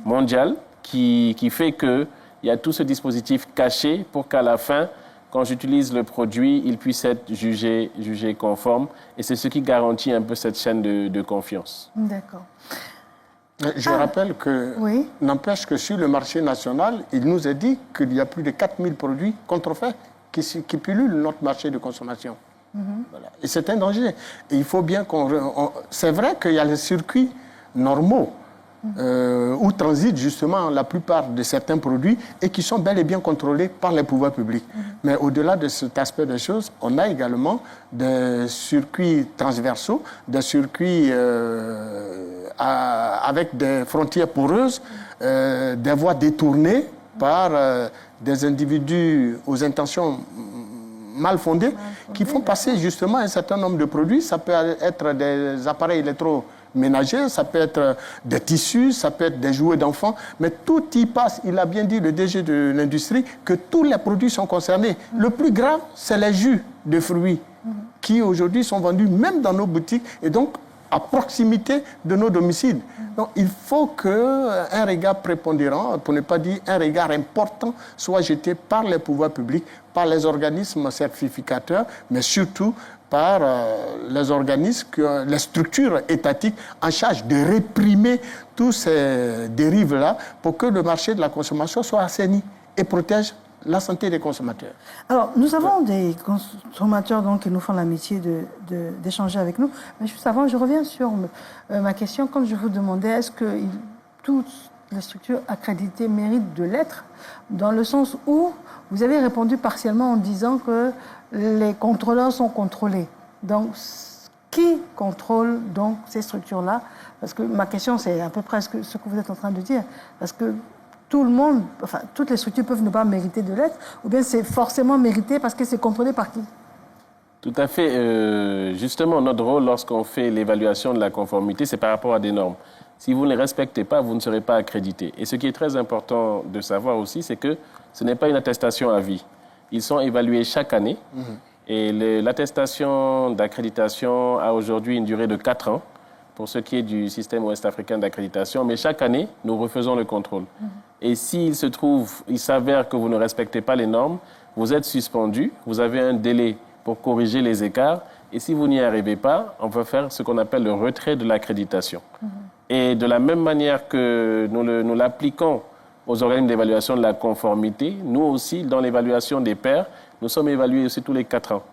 mondiale, qui fait qu'il y a tout ce dispositif caché pour qu'à la fin, quand j'utilise le produit, il puisse être jugé conforme. Et c'est ce qui garantit un peu cette chaîne de confiance. D'accord. Je rappelle que, n'empêche que sur le marché national, il nous est dit qu'il y a plus de 4000 produits contrefaits qui pullulent notre marché de consommation. Voilà. Et c'est un danger. Et il faut bien c'est vrai qu'il y a les circuits normaux où transitent justement la plupart de certains produits et qui sont bel et bien contrôlés par les pouvoirs publics. Mais au-delà de cet aspect des choses, on a également des circuits transversaux, des circuits avec des frontières poreuses, des voies détournées par des individus aux intentions mal fondées qui font passer justement un certain nombre de produits. Ça peut être des appareils électroménagers, ça peut être des tissus, ça peut être des jouets d'enfants, mais tout y passe. Il a bien dit, le DG de l'industrie, que tous les produits sont concernés. Le plus grave, c'est les jus de fruits qui aujourd'hui sont vendus même dans nos boutiques et donc à proximité de nos domiciles. Donc il faut qu'un regard prépondérant, pour ne pas dire un regard important, soit jeté par les pouvoirs publics, par les organismes certificateurs, mais surtout par les organismes, les structures étatiques en charge de réprimer tous ces dérives-là pour que le marché de la consommation soit assaini et protège la santé des consommateurs. Alors, nous avons des consommateurs donc, qui nous font l'amitié d'échanger avec nous. Mais juste avant, je reviens sur ma question. Quand je vous demandais, est-ce que toutes les structures accréditées méritent de l'être, dans le sens où vous avez répondu partiellement en disant que les contrôleurs sont contrôlés. Donc, qui contrôle donc ces structures-là? Parce que ma question, c'est à peu près ce que vous êtes en train de dire. Parce que tout le monde, enfin, toutes les structures peuvent ne pas mériter de l'être, ou bien c'est forcément mérité parce que c'est contrôlé par qui? Tout à fait. Justement, notre rôle lorsqu'on fait l'évaluation de la conformité, c'est par rapport à des normes. Si vous ne les respectez pas, vous ne serez pas accrédité. Et ce qui est très important de savoir aussi, c'est que ce n'est pas une attestation à vie. Ils sont évalués chaque année. Et l'attestation d'accréditation a aujourd'hui une durée de 4 ans pour ce qui est du système ouest-africain d'accréditation. Mais chaque année, nous refaisons le contrôle. Et s'il s'avère que vous ne respectez pas les normes, vous êtes suspendu, vous avez un délai pour corriger les écarts. Et si vous n'y arrivez pas, on va faire ce qu'on appelle le retrait de l'accréditation. Et de la même manière que nous l'appliquons aux organismes d'évaluation de la conformité, nous aussi, dans l'évaluation des pairs, nous sommes évalués aussi tous les 4 ans.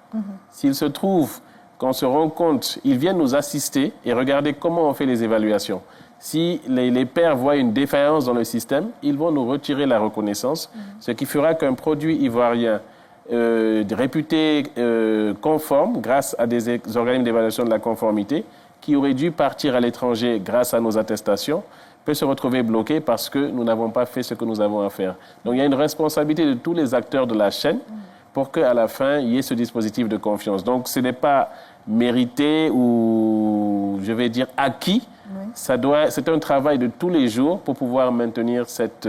S'il se trouve qu'on se rend compte, ils viennent nous assister et regarder comment on fait les évaluations. Si les pairs voient une défaillance dans le système, ils vont nous retirer la reconnaissance, ce qui fera qu'un produit ivoirien réputé conforme grâce à des organismes d'évaluation de la conformité, qui aurait dû partir à l'étranger grâce à nos attestations, peut se retrouver bloqué parce que nous n'avons pas fait ce que nous avons à faire. Donc il y a une responsabilité de tous les acteurs de la chaîne pour qu'à la fin, il y ait ce dispositif de confiance. Donc ce n'est pas mérité ou, je vais dire, acquis. C'est un travail de tous les jours pour pouvoir maintenir cette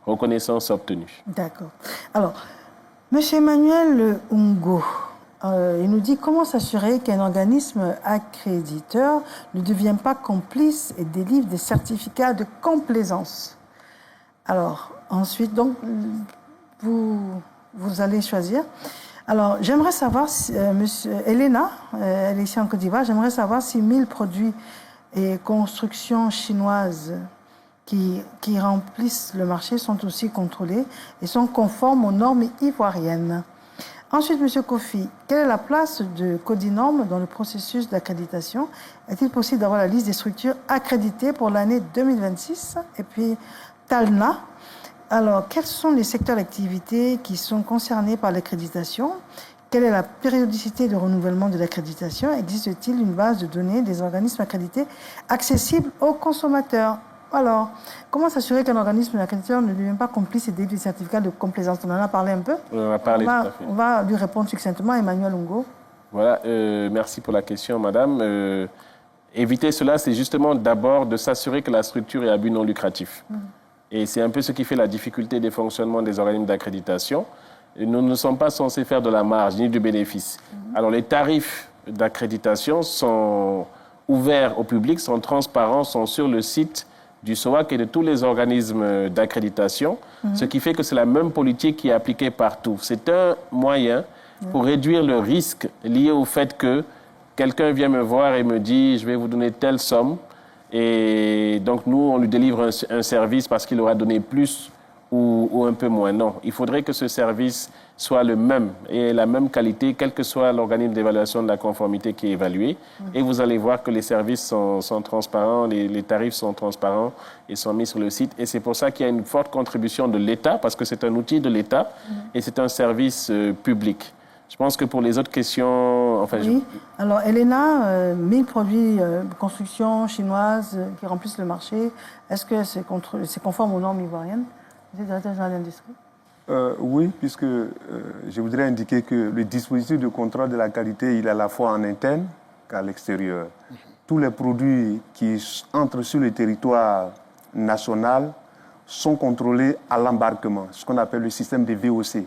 reconnaissance obtenue. D'accord. Alors, M. Emmanuel Ungo, il nous dit comment s'assurer qu'un organisme accréditeur ne devient pas complice et délivre des certificats de complaisance. Alors, ensuite, donc, vous allez choisir. Alors, j'aimerais savoir, si, Elena, elle est ici en Côte d'Ivoire, j'aimerais savoir si 1000 produits et constructions chinoises qui remplissent le marché sont aussi contrôlées et sont conformes aux normes ivoiriennes. Ensuite, M. Kofi, quelle est la place de Codinorm dans le processus d'accréditation? Est-il possible d'avoir la liste des structures accréditées pour l'année 2026? Et puis, Talna, alors, quels sont les secteurs d'activité qui sont concernés par l'accréditation? Quelle est la périodicité de renouvellement de l'accréditation? Existe-t-il une base de données des organismes accrédités accessible aux consommateurs? Alors, comment s'assurer qu'un organisme accréditeur ne devient pas complice et délivre des certificats de complaisance? On en a parlé un peu. On en a parlé, tout à fait. On va lui répondre succinctement, Emmanuel Ungo. Voilà, merci pour la question, madame. Éviter cela, c'est justement d'abord de s'assurer que la structure est à but non lucratif. Et c'est un peu ce qui fait la difficulté des fonctionnements des organismes d'accréditation. Nous ne sommes pas censés faire de la marge ni du bénéfice. Alors, les tarifs d'accréditation sont ouverts au public, sont transparents, sont sur le site du SOAC et de tous les organismes d'accréditation, ce qui fait que c'est la même politique qui est appliquée partout. C'est un moyen pour réduire le risque lié au fait que quelqu'un vient me voir et me dit « je vais vous donner telle somme » et donc nous, on lui délivre un service parce qu'il aura donné plus ou un peu moins. Non, il faudrait que ce service soit le même et la même qualité, quel que soit l'organisme d'évaluation de la conformité qui est évalué. Et vous allez voir que les services sont transparents, les tarifs sont transparents et sont mis sur le site. Et c'est pour ça qu'il y a une forte contribution de l'État, parce que c'est un outil de l'État et c'est un service public. Je pense que pour les autres questions... Enfin, oui. Alors, Elena, 1000 produits de construction chinoises qui remplissent le marché. Est-ce que c'est conforme aux normes ivoiriennes? Vous êtes directeur général de l'industrie. Oui, puisque je voudrais indiquer que le dispositif de contrôle de la qualité, il est à la fois en interne qu'à l'extérieur. Tous les produits qui entrent sur le territoire national sont contrôlés à l'embarquement, ce qu'on appelle le système de VOC.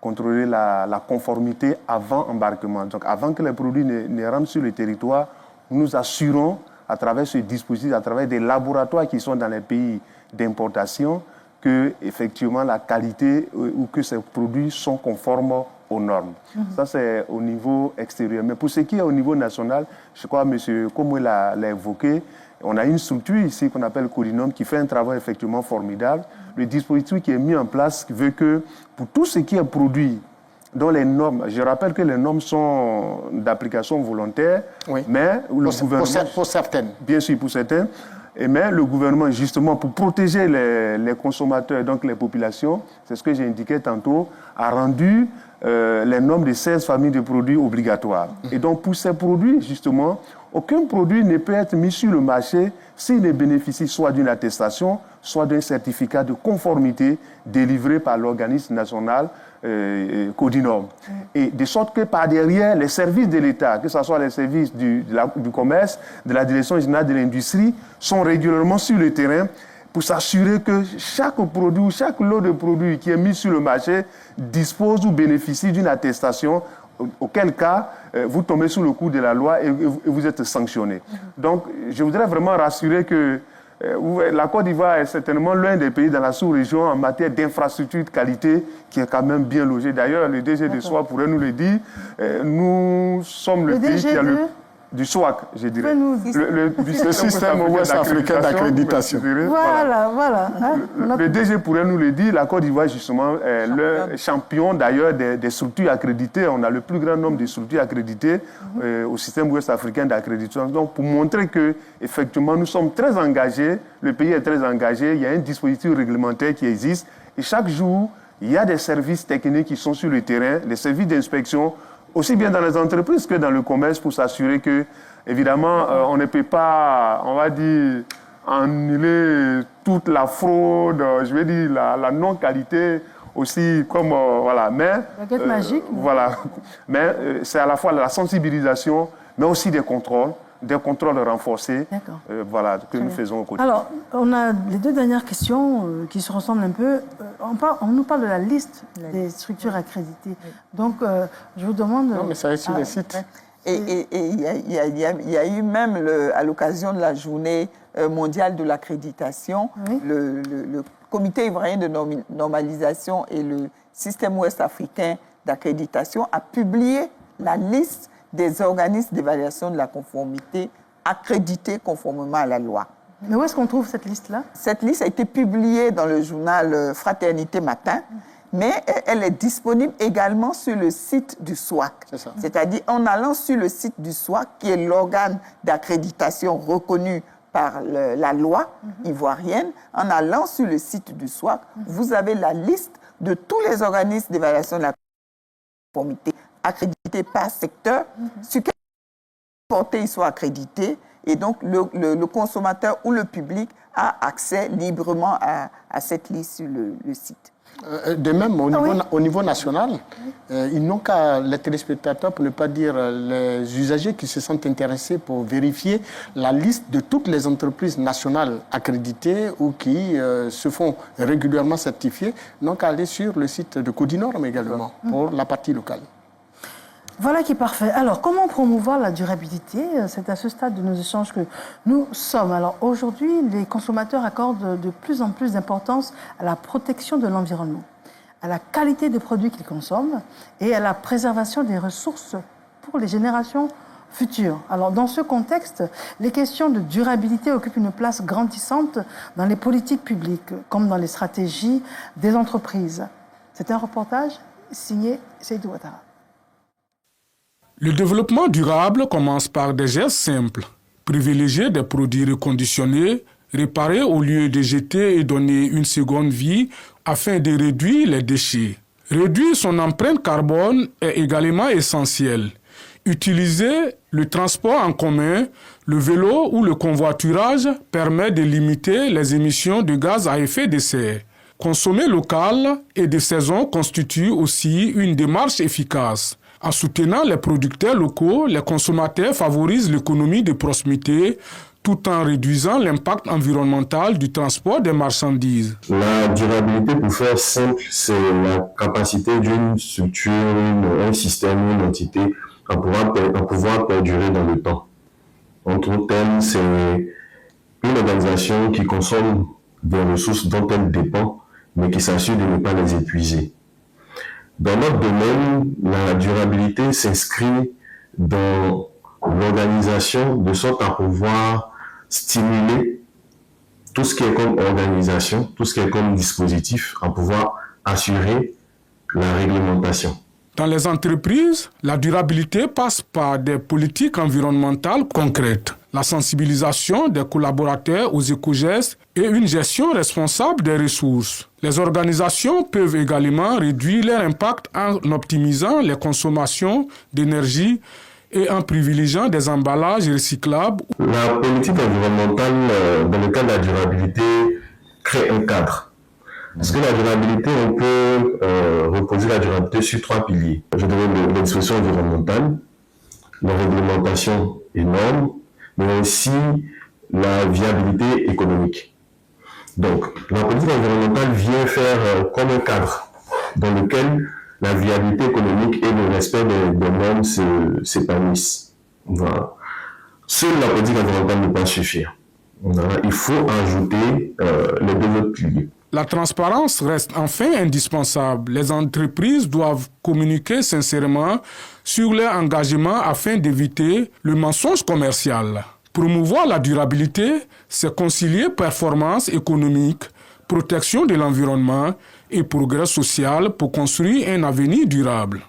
Contrôler la conformité avant embarquement. Donc avant que les produits ne rentrent sur le territoire, nous assurons à travers ce dispositif, à travers des laboratoires qui sont dans les pays d'importation, que effectivement la qualité ou que ces produits sont conformes aux normes. Ça, c'est au niveau extérieur. Mais pour ce qui est au niveau national, je crois, M. Komwe l'a évoqué, on a une structure ici qu'on appelle Codinorm qui fait un travail effectivement formidable. Le dispositif qui est mis en place veut que pour tout ce qui est produit dont les normes, je rappelle que les normes sont d'application volontaire, mais le gouvernement... Pour certaines. Bien sûr, pour certaines. Mais le gouvernement, justement, pour protéger les consommateurs, donc les populations, c'est ce que j'ai indiqué tantôt, a rendu les normes de 16 familles de produits obligatoires. Et donc, pour ces produits, justement, aucun produit ne peut être mis sur le marché s'il ne bénéficie soit d'une attestation, soit d'un certificat de conformité délivré par l'organisme national Codinorm. Et de sorte que par derrière, les services de l'État, que ce soit les services du commerce, de la direction générale de l'industrie, sont régulièrement sur le terrain pour s'assurer que chaque produit ou chaque lot de produits qui est mis sur le marché dispose ou bénéficie d'une attestation, auquel cas vous tombez sous le coup de la loi et vous êtes sanctionné. Donc je voudrais vraiment rassurer que la Côte d'Ivoire est certainement l'un des pays dans la sous-région en matière d'infrastructure de qualité qui est quand même bien logé. D'ailleurs, le DG de SOAC pourrait nous le dire. Nous sommes le pays qui a le... Du SOAC, je dirais. Le système ouest africain d'accréditation. Voilà. Le DG pourrait nous le dire. La Côte d'Ivoire, justement, est le champion d'ailleurs des structures accréditées. On a le plus grand nombre de structures accréditées au système ouest africain d'accréditation. Donc, pour montrer que, effectivement, nous sommes très engagés, le pays est très engagé, il y a un dispositif réglementaire qui existe. Et chaque jour, il y a des services techniques qui sont sur le terrain, les services d'inspection, aussi bien dans les entreprises que dans le commerce, pour s'assurer que, évidemment, on ne peut pas, on va dire, annuler toute la fraude, je vais dire la non-qualité aussi, comme, voilà. Mais, magique. Voilà. Mais c'est à la fois la sensibilisation, mais aussi des contrôles renforcés, voilà, que nous faisons au quotidien. Alors, on a les deux dernières questions qui se ressemblent un peu. On nous parle de la liste des structures accréditées. Donc, je vous demande... Non, mais ça est sur les sites. Et il y a eu même, à l'occasion de la journée mondiale de l'accréditation, le comité ivoirien de normalisation et le système ouest africain d'accréditation a publié la liste des organismes d'évaluation de la conformité accrédités conformément à la loi. Mais où est-ce qu'on trouve cette liste-là? Cette liste a été publiée dans le journal Fraternité Matin, mais elle est disponible également sur le site du SOAC. C'est-à-dire en allant sur le site du SOAC, qui est l'organe d'accréditation reconnu par la loi ivoirienne, en allant sur le site du SOAC, vous avez la liste de tous les organismes d'évaluation de la conformité accrédités par secteur, sur quelle portée ils sont accrédités, et donc le consommateur ou le public a accès librement à cette liste sur le site. De même, au niveau national, ils n'ont qu'à, les téléspectateurs, pour ne pas dire les usagers qui se sentent intéressés pour vérifier la liste de toutes les entreprises nationales accréditées ou qui se font régulièrement certifier, n'ont qu'à aller sur le site de Codinorm également, pour la partie locale. Voilà qui est parfait. Alors, comment promouvoir la durabilité? C'est à ce stade de nos échanges que nous sommes. Alors, aujourd'hui, les consommateurs accordent de plus en plus d'importance à la protection de l'environnement, à la qualité des produits qu'ils consomment et à la préservation des ressources pour les générations futures. Alors, dans ce contexte, les questions de durabilité occupent une place grandissante dans les politiques publiques, comme dans les stratégies des entreprises. C'est un reportage signé Seydou Ouattara. Le développement durable commence par des gestes simples. Privilégier des produits reconditionnés, réparer au lieu de jeter et donner une seconde vie afin de réduire les déchets. Réduire son empreinte carbone est également essentiel. Utiliser le transport en commun, le vélo ou le convoiturage permet de limiter les émissions de gaz à effet de serre. Consommer local et de saison constitue aussi une démarche efficace. En soutenant les producteurs locaux, les consommateurs favorisent l'économie de proximité tout en réduisant l'impact environnemental du transport des marchandises. La durabilité, pour faire simple, c'est la capacité d'une structure, un système, une entité à pouvoir perdurer dans le temps. En d'autres termes, c'est une organisation qui consomme des ressources dont elle dépend, mais qui s'assure de ne pas les épuiser. Dans notre domaine, la durabilité s'inscrit dans l'organisation de sorte à pouvoir stimuler tout ce qui est comme organisation, tout ce qui est comme dispositif, à pouvoir assurer la réglementation. Dans les entreprises, la durabilité passe par des politiques environnementales concrètes, la sensibilisation des collaborateurs aux éco-gestes et une gestion responsable des ressources. Les organisations peuvent également réduire leur impact en optimisant les consommations d'énergie et en privilégiant des emballages recyclables. La politique environnementale, dans le cadre de la durabilité, crée un cadre. Parce que la durabilité, on peut reposer la durabilité sur 3 piliers. Je dirais les dispositions environnementales, la réglementation et normes, mais aussi la viabilité économique. Donc, la politique environnementale vient faire comme un cadre dans lequel la viabilité économique et le respect des normes s'épanouissent. Voilà. Seule la politique environnementale ne peut pas suffire. Voilà. Il faut ajouter les 2 autres piliers. La transparence reste enfin indispensable. Les entreprises doivent communiquer sincèrement sur leur engagement afin d'éviter le mensonge commercial. Promouvoir la durabilité, c'est concilier performance économique, protection de l'environnement et progrès social pour construire un avenir durable.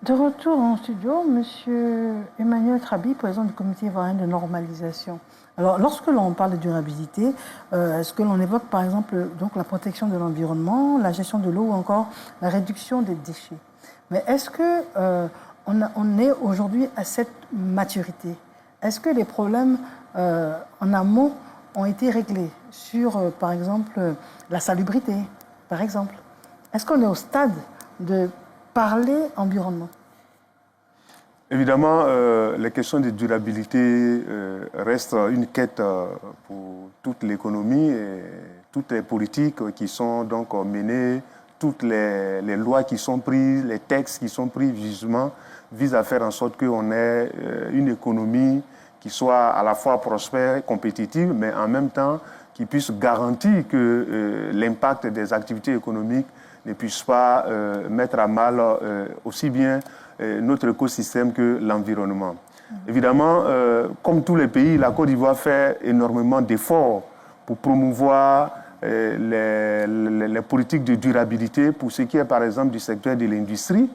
De retour en studio, M. Emmanuel Trabi, président du comité ivoirien de normalisation. Alors, lorsque l'on parle de durabilité, est-ce que l'on évoque par exemple donc, la protection de l'environnement, la gestion de l'eau ou encore la réduction des déchets? Mais est-ce qu'on est aujourd'hui à cette maturité? Est-ce que les problèmes en amont ont été réglés sur, par exemple, la salubrité, par exemple? Est-ce qu'on est au stade de parler environnement? Évidemment, les questions de durabilité restent une quête pour toute l'économie et toutes les politiques qui sont donc menées, toutes les lois qui sont prises, les textes qui sont pris justement visent à faire en sorte qu'on ait une économie qui soit à la fois prospère, compétitive, mais en même temps qui puisse garantir que l'impact des activités économiques ne puisse pas mettre à mal aussi bien notre écosystème que l'environnement. Évidemment, comme tous les pays, la Côte d'Ivoire fait énormément d'efforts pour promouvoir les politiques de durabilité. Pour ce qui est, par exemple, du secteur de l'industrie,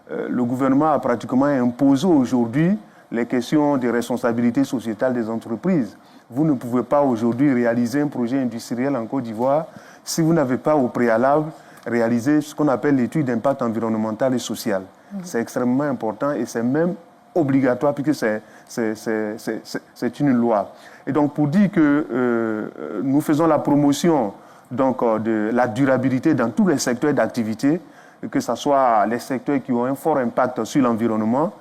le gouvernement a pratiquement imposé aujourd'hui les questions de responsabilité sociétale des entreprises. Vous ne pouvez pas aujourd'hui réaliser un projet industriel en Côte d'Ivoire si vous n'avez pas au préalable réalisé ce qu'on appelle l'étude d'impact environnemental et social. C'est extrêmement important et c'est même obligatoire puisque c'est une loi. Et donc pour dire que nous faisons la promotion donc, de la durabilité dans tous les secteurs d'activité, que ce soit les secteurs qui ont un fort impact sur l'environnement,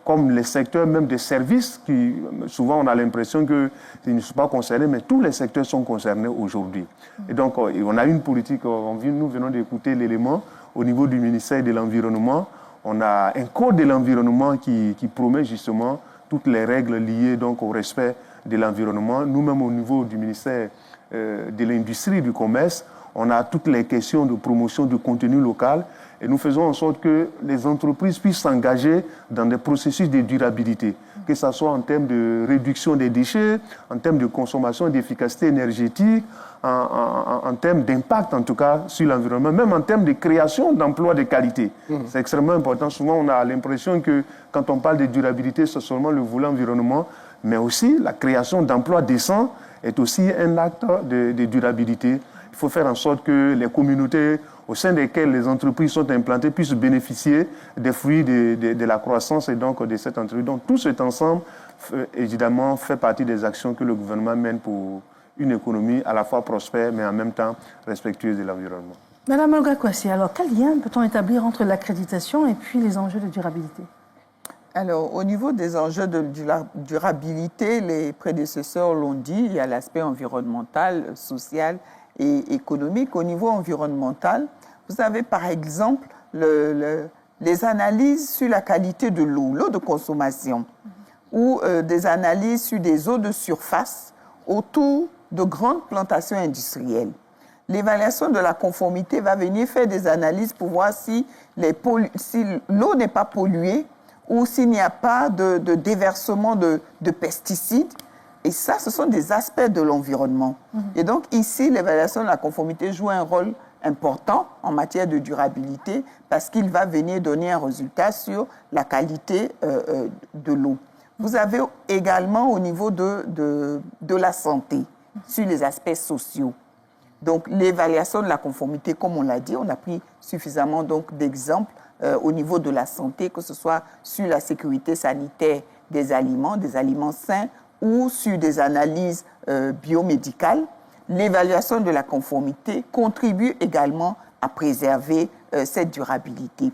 comme les secteurs même des services, qui souvent on a l'impression qu'ils ne sont pas concernés, mais tous les secteurs sont concernés aujourd'hui. Et donc on a une politique, nous venons d'écouter l'élément au niveau du ministère de l'Environnement. On a un code de l'environnement qui promet justement toutes les règles liées donc, au respect de l'environnement. Nous-mêmes au niveau du ministère de l'Industrie et du Commerce, on a toutes les questions de promotion du contenu local et nous faisons en sorte que les entreprises puissent s'engager dans des processus de durabilité, que ce soit en termes de réduction des déchets, en termes de consommation et d'efficacité énergétique, en termes d'impact en tout cas sur l'environnement, même en termes de création d'emplois de qualité. C'est extrêmement important. Souvent on a l'impression que quand on parle de durabilité, c'est seulement le volet environnement, mais aussi la création d'emplois décents est aussi un acte de durabilité. Il faut faire en sorte que les communautés au sein desquelles les entreprises sont implantées puissent bénéficier des fruits de la croissance et donc de cette entreprise. Donc tout cet ensemble, évidemment, fait partie des actions que le gouvernement mène pour une économie à la fois prospère, mais en même temps respectueuse de l'environnement. Madame Olga Kouassi, alors quel lien peut-on établir entre l'accréditation et puis les enjeux de durabilité? Alors, au niveau des enjeux de durabilité, les prédécesseurs l'ont dit, il y a l'aspect environnemental, social et économique. Au niveau environnemental, vous avez par exemple les analyses sur la qualité de l'eau de consommation, ou des analyses sur des eaux de surface autour de grandes plantations industrielles. L'évaluation de la conformité va venir faire des analyses pour voir si l'eau n'est pas polluée ou s'il n'y a pas de déversement de pesticides. Et ça, ce sont des aspects de l'environnement. Et donc ici, l'évaluation de la conformité joue un rôle important en matière de durabilité parce qu'il va venir donner un résultat sur la qualité de l'eau. Vous avez également au niveau de la santé, sur les aspects sociaux. Donc l'évaluation de la conformité, comme on l'a dit, on a pris suffisamment d'exemples au niveau de la santé, que ce soit sur la sécurité sanitaire des aliments sains ou sur des analyses biomédicales. L'évaluation de la conformité contribue également à préserver cette durabilité.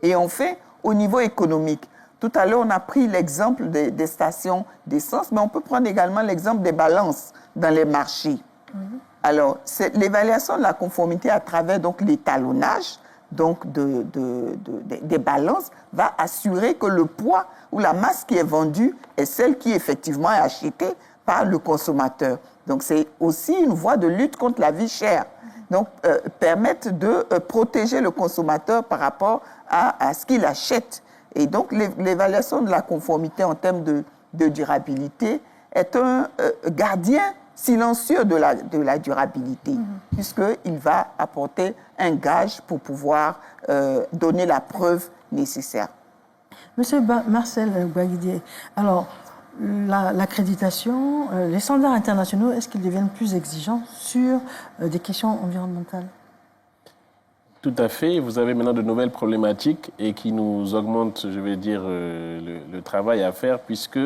Et enfin, au niveau économique, tout à l'heure, on a pris l'exemple des stations d'essence, mais on peut prendre également l'exemple des balances dans les marchés. Alors, l'évaluation de la conformité à travers l'étalonnage des balances va assurer que le poids ou la masse qui est vendue est celle qui effectivement est achetée par le consommateur. Donc, c'est aussi une voie de lutte contre la vie chère. Donc, permettre de protéger le consommateur par rapport à ce qu'il achète. Et donc, l'évaluation de la conformité en termes de durabilité est un gardien silencieux de la durabilité, puisqu'il va apporter un gage pour pouvoir donner la preuve nécessaire. Monsieur Marcel Gouaguidier, alors, l'accréditation, les standards internationaux, est-ce qu'ils deviennent plus exigeants sur des questions environnementales? Tout à fait. Vous avez maintenant de nouvelles problématiques et qui nous augmentent, je vais dire, le travail à faire, puisque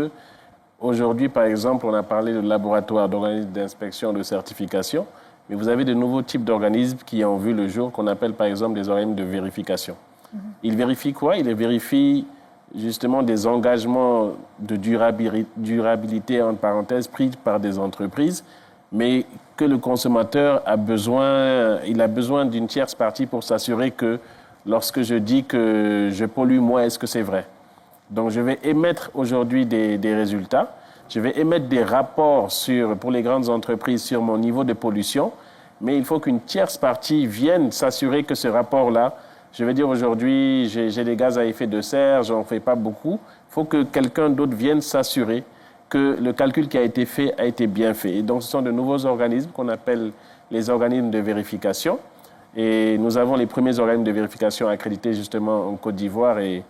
aujourd'hui, par exemple, on a parlé de laboratoires, d'organismes d'inspection, de certification, mais vous avez de nouveaux types d'organismes qui ont vu le jour, qu'on appelle par exemple des organismes de vérification. Ils vérifient quoi? Ils vérifient justement des engagements de durabilité, entre parenthèses, pris par des entreprises, mais que le consommateur a besoin d'une tierce partie pour s'assurer que lorsque je dis que je pollue moins, est-ce que c'est vrai? Donc je vais émettre aujourd'hui des résultats, je vais émettre des rapports pour les grandes entreprises sur mon niveau de pollution, mais il faut qu'une tierce partie vienne s'assurer que ce rapport-là, je vais dire aujourd'hui, j'ai des gaz à effet de serre, j'en fais pas beaucoup. Il faut que quelqu'un d'autre vienne s'assurer que le calcul qui a été fait a été bien fait. Et donc, ce sont de nouveaux organismes qu'on appelle les organismes de vérification. Et nous avons les premiers organismes de vérification accrédités justement en Côte d'Ivoire et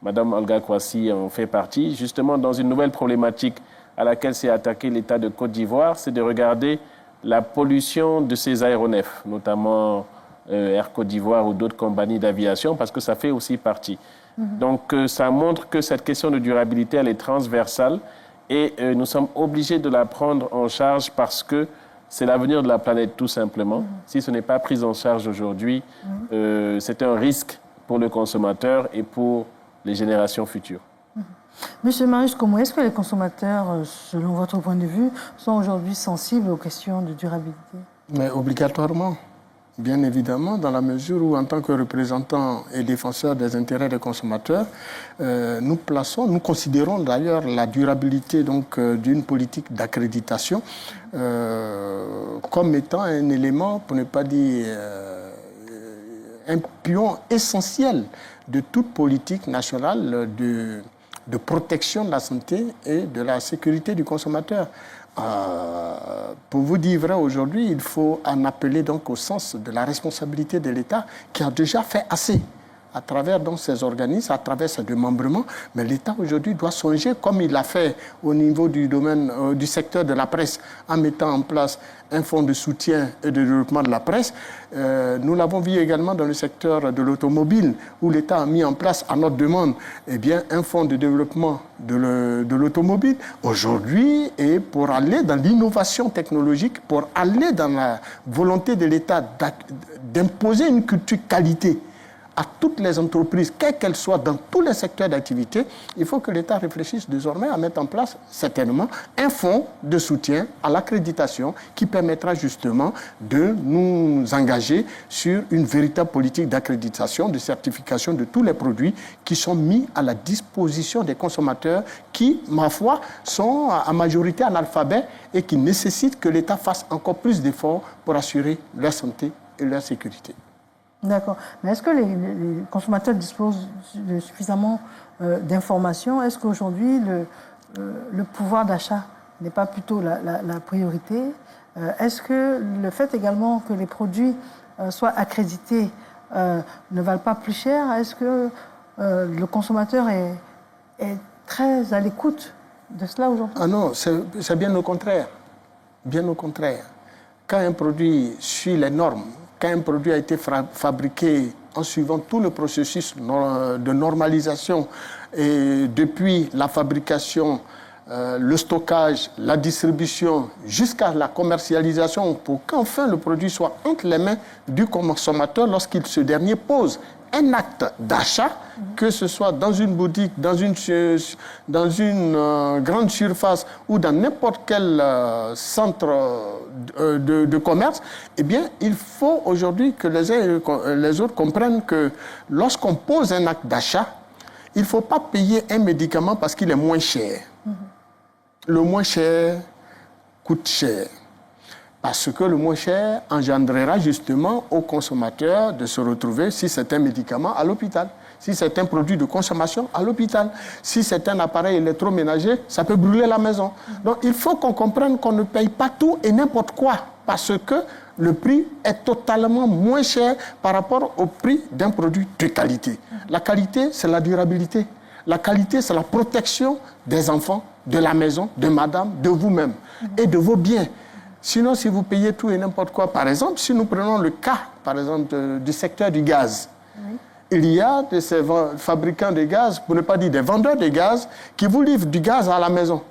Mme Olga Kwasi en fait partie. Justement, dans une nouvelle problématique à laquelle s'est attaqué l'État de Côte d'Ivoire, c'est de regarder la pollution de ces aéronefs, notamment Air Côte d'Ivoire ou d'autres compagnies d'aviation, parce que ça fait aussi partie. Donc, ça montre que cette question de durabilité, elle est transversale et nous sommes obligés de la prendre en charge parce que c'est l'avenir de la planète, tout simplement. Si ce n'est pas pris en charge aujourd'hui, c'est un risque pour le consommateur et pour les générations futures. Monsieur Marius Komou, est-ce que les consommateurs, selon votre point de vue, sont aujourd'hui sensibles aux questions de durabilité? Mais obligatoirement, bien évidemment, dans la mesure où, en tant que représentants et défenseurs des intérêts des consommateurs, nous considérons d'ailleurs la durabilité d'une politique d'accréditation comme étant un élément, pour ne pas dire un pion essentiel de toute politique nationale de protection de la santé et de la sécurité du consommateur. Pour vous dire vrai, aujourd'hui, il faut en appeler donc au sens de la responsabilité de l'État qui a déjà fait assez à travers donc ces organismes, à travers ces démembrements. Mais l'État aujourd'hui doit songer, comme il l'a fait au niveau du domaine du secteur de la presse, en mettant en place un fonds de soutien et de développement de la presse. Nous l'avons vu également dans le secteur de l'automobile, où l'État a mis en place, à notre demande, un fonds de développement de l'automobile. Aujourd'hui, et pour aller dans l'innovation technologique, pour aller dans la volonté de l'État d'imposer une culture qualité à toutes les entreprises, quelles qu'elles soient, dans tous les secteurs d'activité, il faut que l'État réfléchisse désormais à mettre en place, certainement, un fonds de soutien à l'accréditation qui permettra justement de nous engager sur une véritable politique d'accréditation, de certification de tous les produits qui sont mis à la disposition des consommateurs qui, ma foi, sont en majorité analphabètes et qui nécessitent que l'État fasse encore plus d'efforts pour assurer leur santé et leur sécurité. D'accord. Mais est-ce que les consommateurs disposent de suffisamment d'informations? Est-ce qu'aujourd'hui, le pouvoir d'achat n'est pas plutôt la priorité? Est-ce que le fait également que les produits soient accrédités ne valent pas plus cher? Est-ce que le consommateur est très à l'écoute de cela aujourd'hui? Ah non, c'est bien au contraire. Bien au contraire. Quand un produit suit les normes, quand un produit a été fabriqué en suivant tout le processus de normalisation et depuis la fabrication, le stockage, la distribution jusqu'à la commercialisation pour qu'enfin le produit soit entre les mains du consommateur lorsqu'il ce dernier pose un acte d'achat, que ce soit dans une boutique, dans une grande surface ou dans n'importe quel centre de commerce, eh bien, il faut aujourd'hui que les uns et les autres comprennent que lorsqu'on pose un acte d'achat, il ne faut pas payer un médicament parce qu'il est moins cher. Le moins cher coûte cher. Parce que le moins cher engendrera justement au consommateur de se retrouver, si c'est un médicament, à l'hôpital. Si c'est un produit de consommation, à l'hôpital. Si c'est un appareil électroménager, ça peut brûler la maison. Donc il faut qu'on comprenne qu'on ne paye pas tout et n'importe quoi. Parce que le prix est totalement moins cher par rapport au prix d'un produit de qualité. La qualité, c'est la durabilité. La qualité, c'est la protection des enfants, de la maison, de madame, de vous-même et de vos biens. Sinon, si vous payez tout et n'importe quoi, par exemple, si nous prenons le cas, par exemple, du secteur du gaz, il y a de ces fabricants de gaz, pour ne pas dire des vendeurs de gaz, qui vous livrent du gaz à la maison.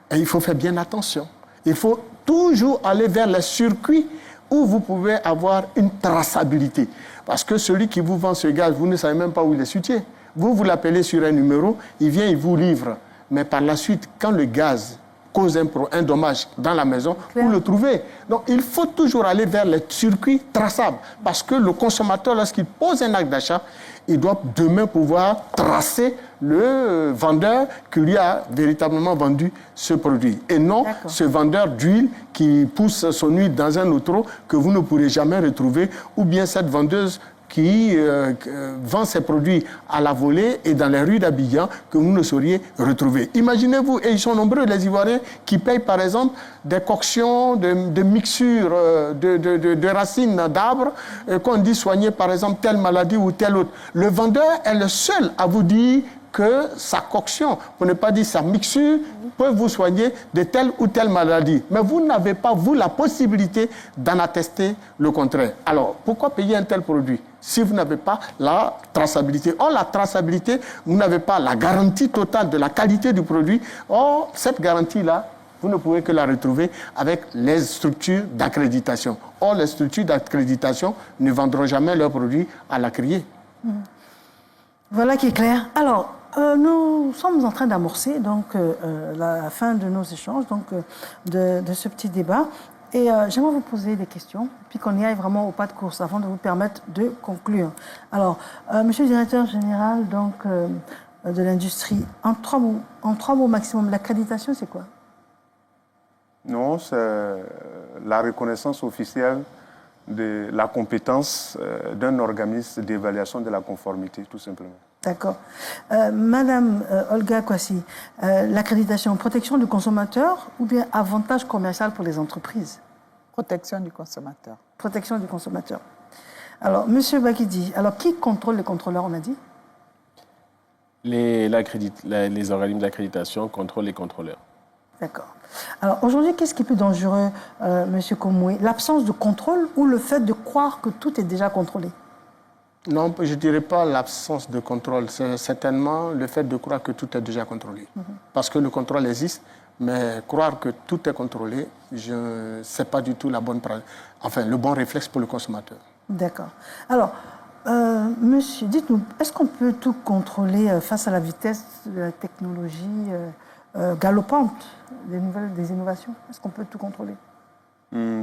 Et il faut faire bien attention. Il faut toujours aller vers les circuits où vous pouvez avoir une traçabilité. Parce que celui qui vous vend ce gaz, vous ne savez même pas où il est situé. Vous l'appelez sur un numéro, il vient, il vous livre. Mais par la suite, quand le gaz cause un dommage dans la maison, vous le trouvez. Donc, il faut toujours aller vers les circuits traçables. Parce que le consommateur, lorsqu'il pose un acte d'achat, il doit demain pouvoir tracer le vendeur qui lui a véritablement vendu ce produit. Et non ce vendeur d'huile qui pousse son huile dans un autre que vous ne pourrez jamais retrouver, ou bien cette vendeuse qui vend ses produits à la volée et dans les rues d'Abidjan que vous ne sauriez retrouver. Imaginez-vous, et ils sont nombreux, les Ivoiriens, qui payent par exemple des coctions de mixtures de racines d'arbres qu'on dit soigner par exemple telle maladie ou telle autre. Le vendeur est le seul à vous dire que sa coction, pour ne pas dire sa mixture, peut vous soigner de telle ou telle maladie. Mais vous n'avez pas, vous, la possibilité d'en attester le contraire. Alors, pourquoi payer un tel produit si vous n'avez pas la traçabilité? Or, la traçabilité, vous n'avez pas la garantie totale de la qualité du produit. Or, cette garantie-là, vous ne pouvez que la retrouver avec les structures d'accréditation. Or, les structures d'accréditation ne vendront jamais leurs produits à la criée. Voilà qui est clair. Alors, nous sommes en train d'amorcer donc la fin de nos échanges, donc de ce petit débat. Et j'aimerais vous poser des questions, puis qu'on y aille vraiment au pas de course, avant de vous permettre de conclure. Alors, Monsieur le Directeur Général donc, de l'industrie, en trois mots maximum, l'accréditation, c'est quoi? Non, c'est la reconnaissance officielle de la compétence d'un organisme d'évaluation de la conformité, tout simplement. D'accord. Madame Olga Kwasi, l'accréditation, protection du consommateur ou bien avantage commercial pour les entreprises? Protection du consommateur. Protection du consommateur. Alors, Monsieur Bakidi, alors qui contrôle les contrôleurs, on a dit? Les organismes d'accréditation contrôlent les contrôleurs. D'accord. Alors, aujourd'hui, qu'est-ce qui est plus dangereux, Monsieur Komoué? L'absence de contrôle ou le fait de croire que tout est déjà contrôlé? Non, je ne dirais pas l'absence de contrôle. C'est certainement le fait de croire que tout est déjà contrôlé. Parce que le contrôle existe, mais croire que tout est contrôlé, ce n'est pas du tout le bon réflexe pour le consommateur. D'accord. Alors, monsieur, dites-nous, est-ce qu'on peut tout contrôler face à la vitesse de la technologie galopante, des innovations? Est-ce qu'on peut tout contrôler?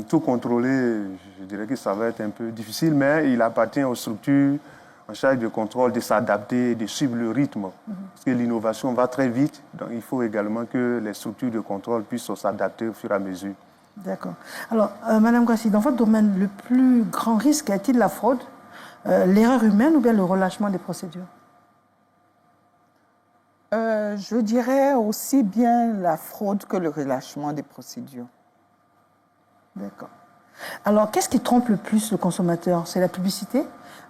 Tout contrôler, je dirais que ça va être un peu difficile, mais il appartient aux structures en charge de contrôle de s'adapter, de suivre le rythme. Parce que l'innovation va très vite, donc il faut également que les structures de contrôle puissent s'adapter au fur et à mesure. D'accord. Alors, Madame Kwasi, dans votre domaine, le plus grand risque est-il la fraude, l'erreur humaine ou bien le relâchement des procédures? Je dirais aussi bien la fraude que le relâchement des procédures. D'accord. Alors, qu'est-ce qui trompe le plus le consommateur? C'est la publicité,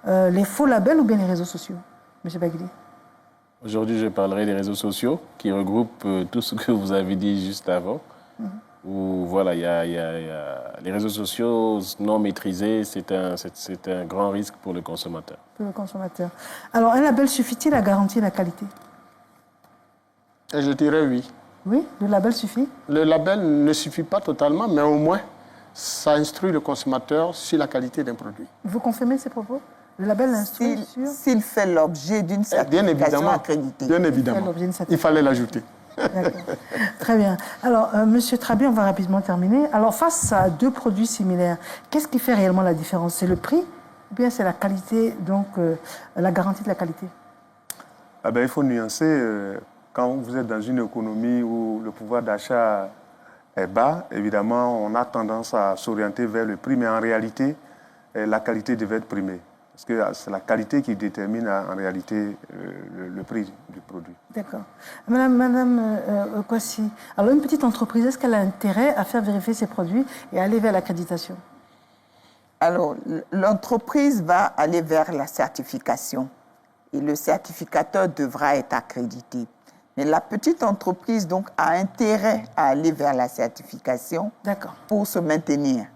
les faux labels ou bien les réseaux sociaux? Monsieur Bagli. Aujourd'hui, je parlerai des réseaux sociaux qui regroupent tout ce que vous avez dit juste avant. Où, voilà, il y a les réseaux sociaux non maîtrisés, c'est un grand risque pour le consommateur. Pour le consommateur. Alors, un label suffit-il à garantir la qualité? Je dirais oui. Oui, le label suffit? Le label ne suffit pas totalement, mais au moins, ça instruit le consommateur sur la qualité d'un produit. Vous confirmez ces propos? Le label instruit sur... S'il fait l'objet d'une certification accréditée. Bien évidemment. Il fallait l'ajouter. D'accord. Très bien. Alors, Monsieur Trabi, on va rapidement terminer. Alors, face à deux produits similaires, qu'est-ce qui fait réellement la différence? C'est le prix ou bien c'est la qualité, donc la garantie de la qualité? Il faut nuancer. Quand vous êtes dans une économie où le pouvoir d'achat est bas, évidemment, on a tendance à s'orienter vers le prix, mais en réalité, la qualité devait être primée. Parce que c'est la qualité qui détermine en réalité le prix du produit. D'accord. Madame Kwasi, alors une petite entreprise, est-ce qu'elle a intérêt à faire vérifier ses produits et aller vers l'accréditation? Alors, l'entreprise va aller vers la certification et le certificateur devra être accrédité. Mais la petite entreprise, donc, a intérêt à aller vers la certification pour se maintenir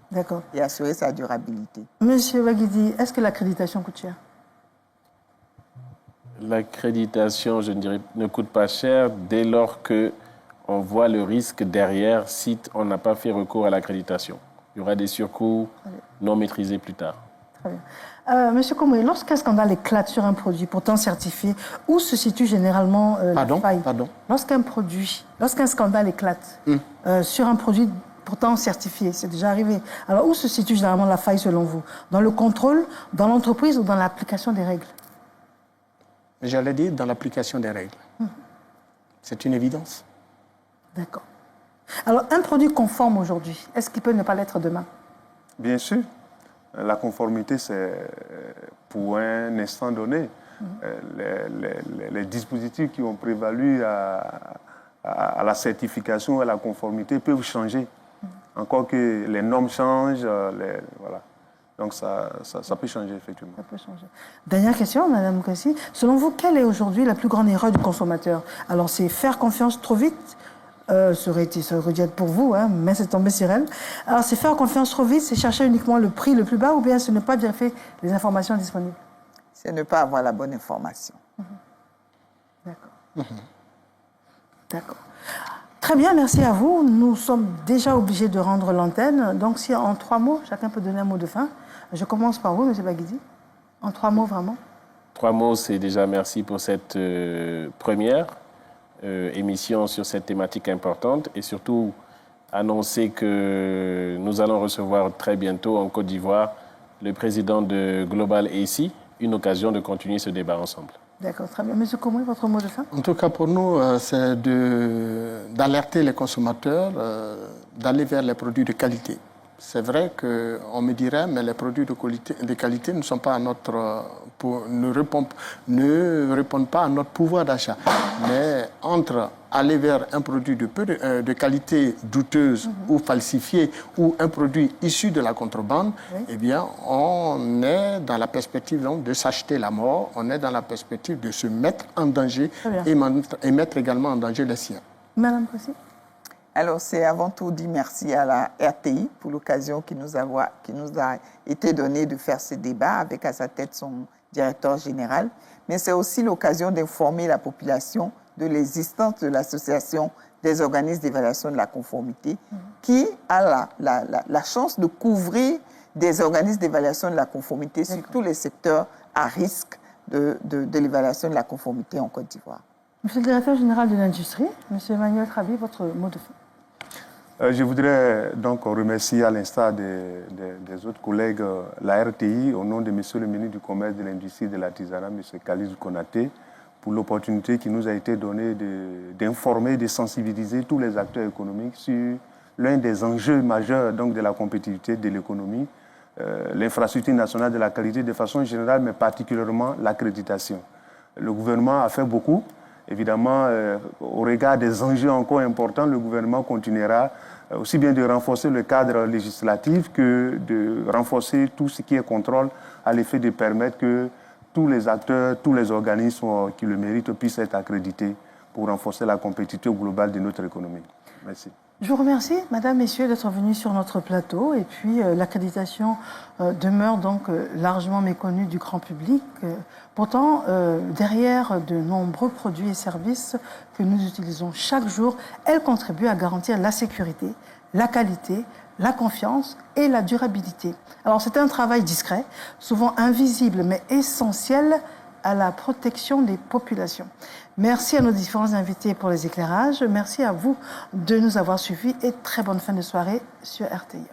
et assurer sa durabilité. Monsieur Wagidi, est-ce que l'accréditation coûte cher? L'accréditation, je dirais, ne coûte pas cher dès lors qu'on voit le risque derrière si on n'a pas fait recours à l'accréditation. Il y aura des surcoûts non maîtrisés plus tard. Très bien. Monsieur Komoué, lorsqu'un scandale éclate sur un produit pourtant certifié, où se situe généralement la faille? Lorsqu'un scandale éclate sur un produit pourtant certifié, c'est déjà arrivé. Alors, où se situe généralement la faille selon vous? Dans le contrôle, dans l'entreprise ou dans l'application des règles? J'allais dire dans l'application des règles. C'est une évidence. D'accord. Alors, un produit conforme aujourd'hui, est-ce qu'il peut ne pas l'être demain? Bien sûr. La conformité, c'est pour un instant donné. Les dispositifs qui ont prévalu à la certification et à la conformité peuvent changer. Encore que les normes changent, voilà. Donc ça peut changer, effectivement. Ça peut changer. Dernière question, Madame Kassi. Selon vous, quelle est aujourd'hui la plus grande erreur du consommateur? Alors, c'est faire confiance trop vite, ça aurait dû être pour vous, hein, mais c'est tombé sur elle. Alors, c'est faire confiance trop vite, c'est chercher uniquement le prix le plus bas ou bien ce n'est pas bien fait les informations disponibles? C'est ne pas avoir la bonne information. D'accord. D'accord. Très bien, merci à vous. Nous sommes déjà obligés de rendre l'antenne. Donc, si en 3 mots, chacun peut donner un mot de fin. Je commence par vous, M. Baguidi. En 3 mots, vraiment. 3 mots, c'est déjà merci pour cette première émission sur cette thématique importante et surtout annoncer que nous allons recevoir très bientôt en Côte d'Ivoire le président de Global AC, une occasion de continuer ce débat ensemble. D'accord, très bien. Monsieur Komoué, votre mot de fin? En tout cas, pour nous, c'est d'alerter les consommateurs, d'aller vers les produits de qualité. C'est vrai qu'on me dirait, mais les produits de qualité ne sont pas à ne répondent pas à notre pouvoir d'achat. Mais entre aller vers un produit de qualité douteuse ou falsifié ou un produit issu de la contrebande, eh bien, on est dans la perspective donc, de s'acheter la mort, on est dans la perspective de se mettre en danger et mettre également en danger les siens. Madame Kassi? Alors, c'est avant tout dire merci à la RTI pour l'occasion qui nous a été donnée de faire ce débat avec à sa tête son directeur général. Mais c'est aussi l'occasion d'informer la population de l'existence de l'Association des organismes d'évaluation de la conformité qui a la chance de couvrir des organismes d'évaluation de la conformité sur tous les secteurs à risque de l'évaluation de la conformité en Côte d'Ivoire. Monsieur le directeur général de l'industrie, Monsieur Emmanuel Trabi, votre mot de fin. Je voudrais donc remercier à l'instar des autres collègues la RTI au nom de Monsieur le ministre du Commerce, de l'Industrie et de l'Artisanat, Monsieur Kaliz Konaté, pour l'opportunité qui nous a été donnée d'informer, de sensibiliser tous les acteurs économiques sur l'un des enjeux majeurs donc, de la compétitivité de l'économie, l'infrastructure nationale de la qualité de façon générale, mais particulièrement l'accréditation. Le gouvernement a fait beaucoup. Évidemment, au regard des enjeux encore importants, le gouvernement continuera aussi bien de renforcer le cadre législatif que de renforcer tout ce qui est contrôle à l'effet de permettre que tous les acteurs, tous les organismes qui le méritent puissent être accrédités pour renforcer la compétitivité globale de notre économie. Merci. Je vous remercie, Madame, Messieurs, d'être venus sur notre plateau. Et puis, l'accréditation demeure donc largement méconnue du grand public. Pourtant, derrière de nombreux produits et services que nous utilisons chaque jour, elle contribue à garantir la sécurité, la qualité, la confiance et la durabilité. Alors, c'est un travail discret, souvent invisible, mais essentiel à la protection des populations. Merci à nos différents invités pour les éclairages. Merci à vous de nous avoir suivis et très bonne fin de soirée sur RTI.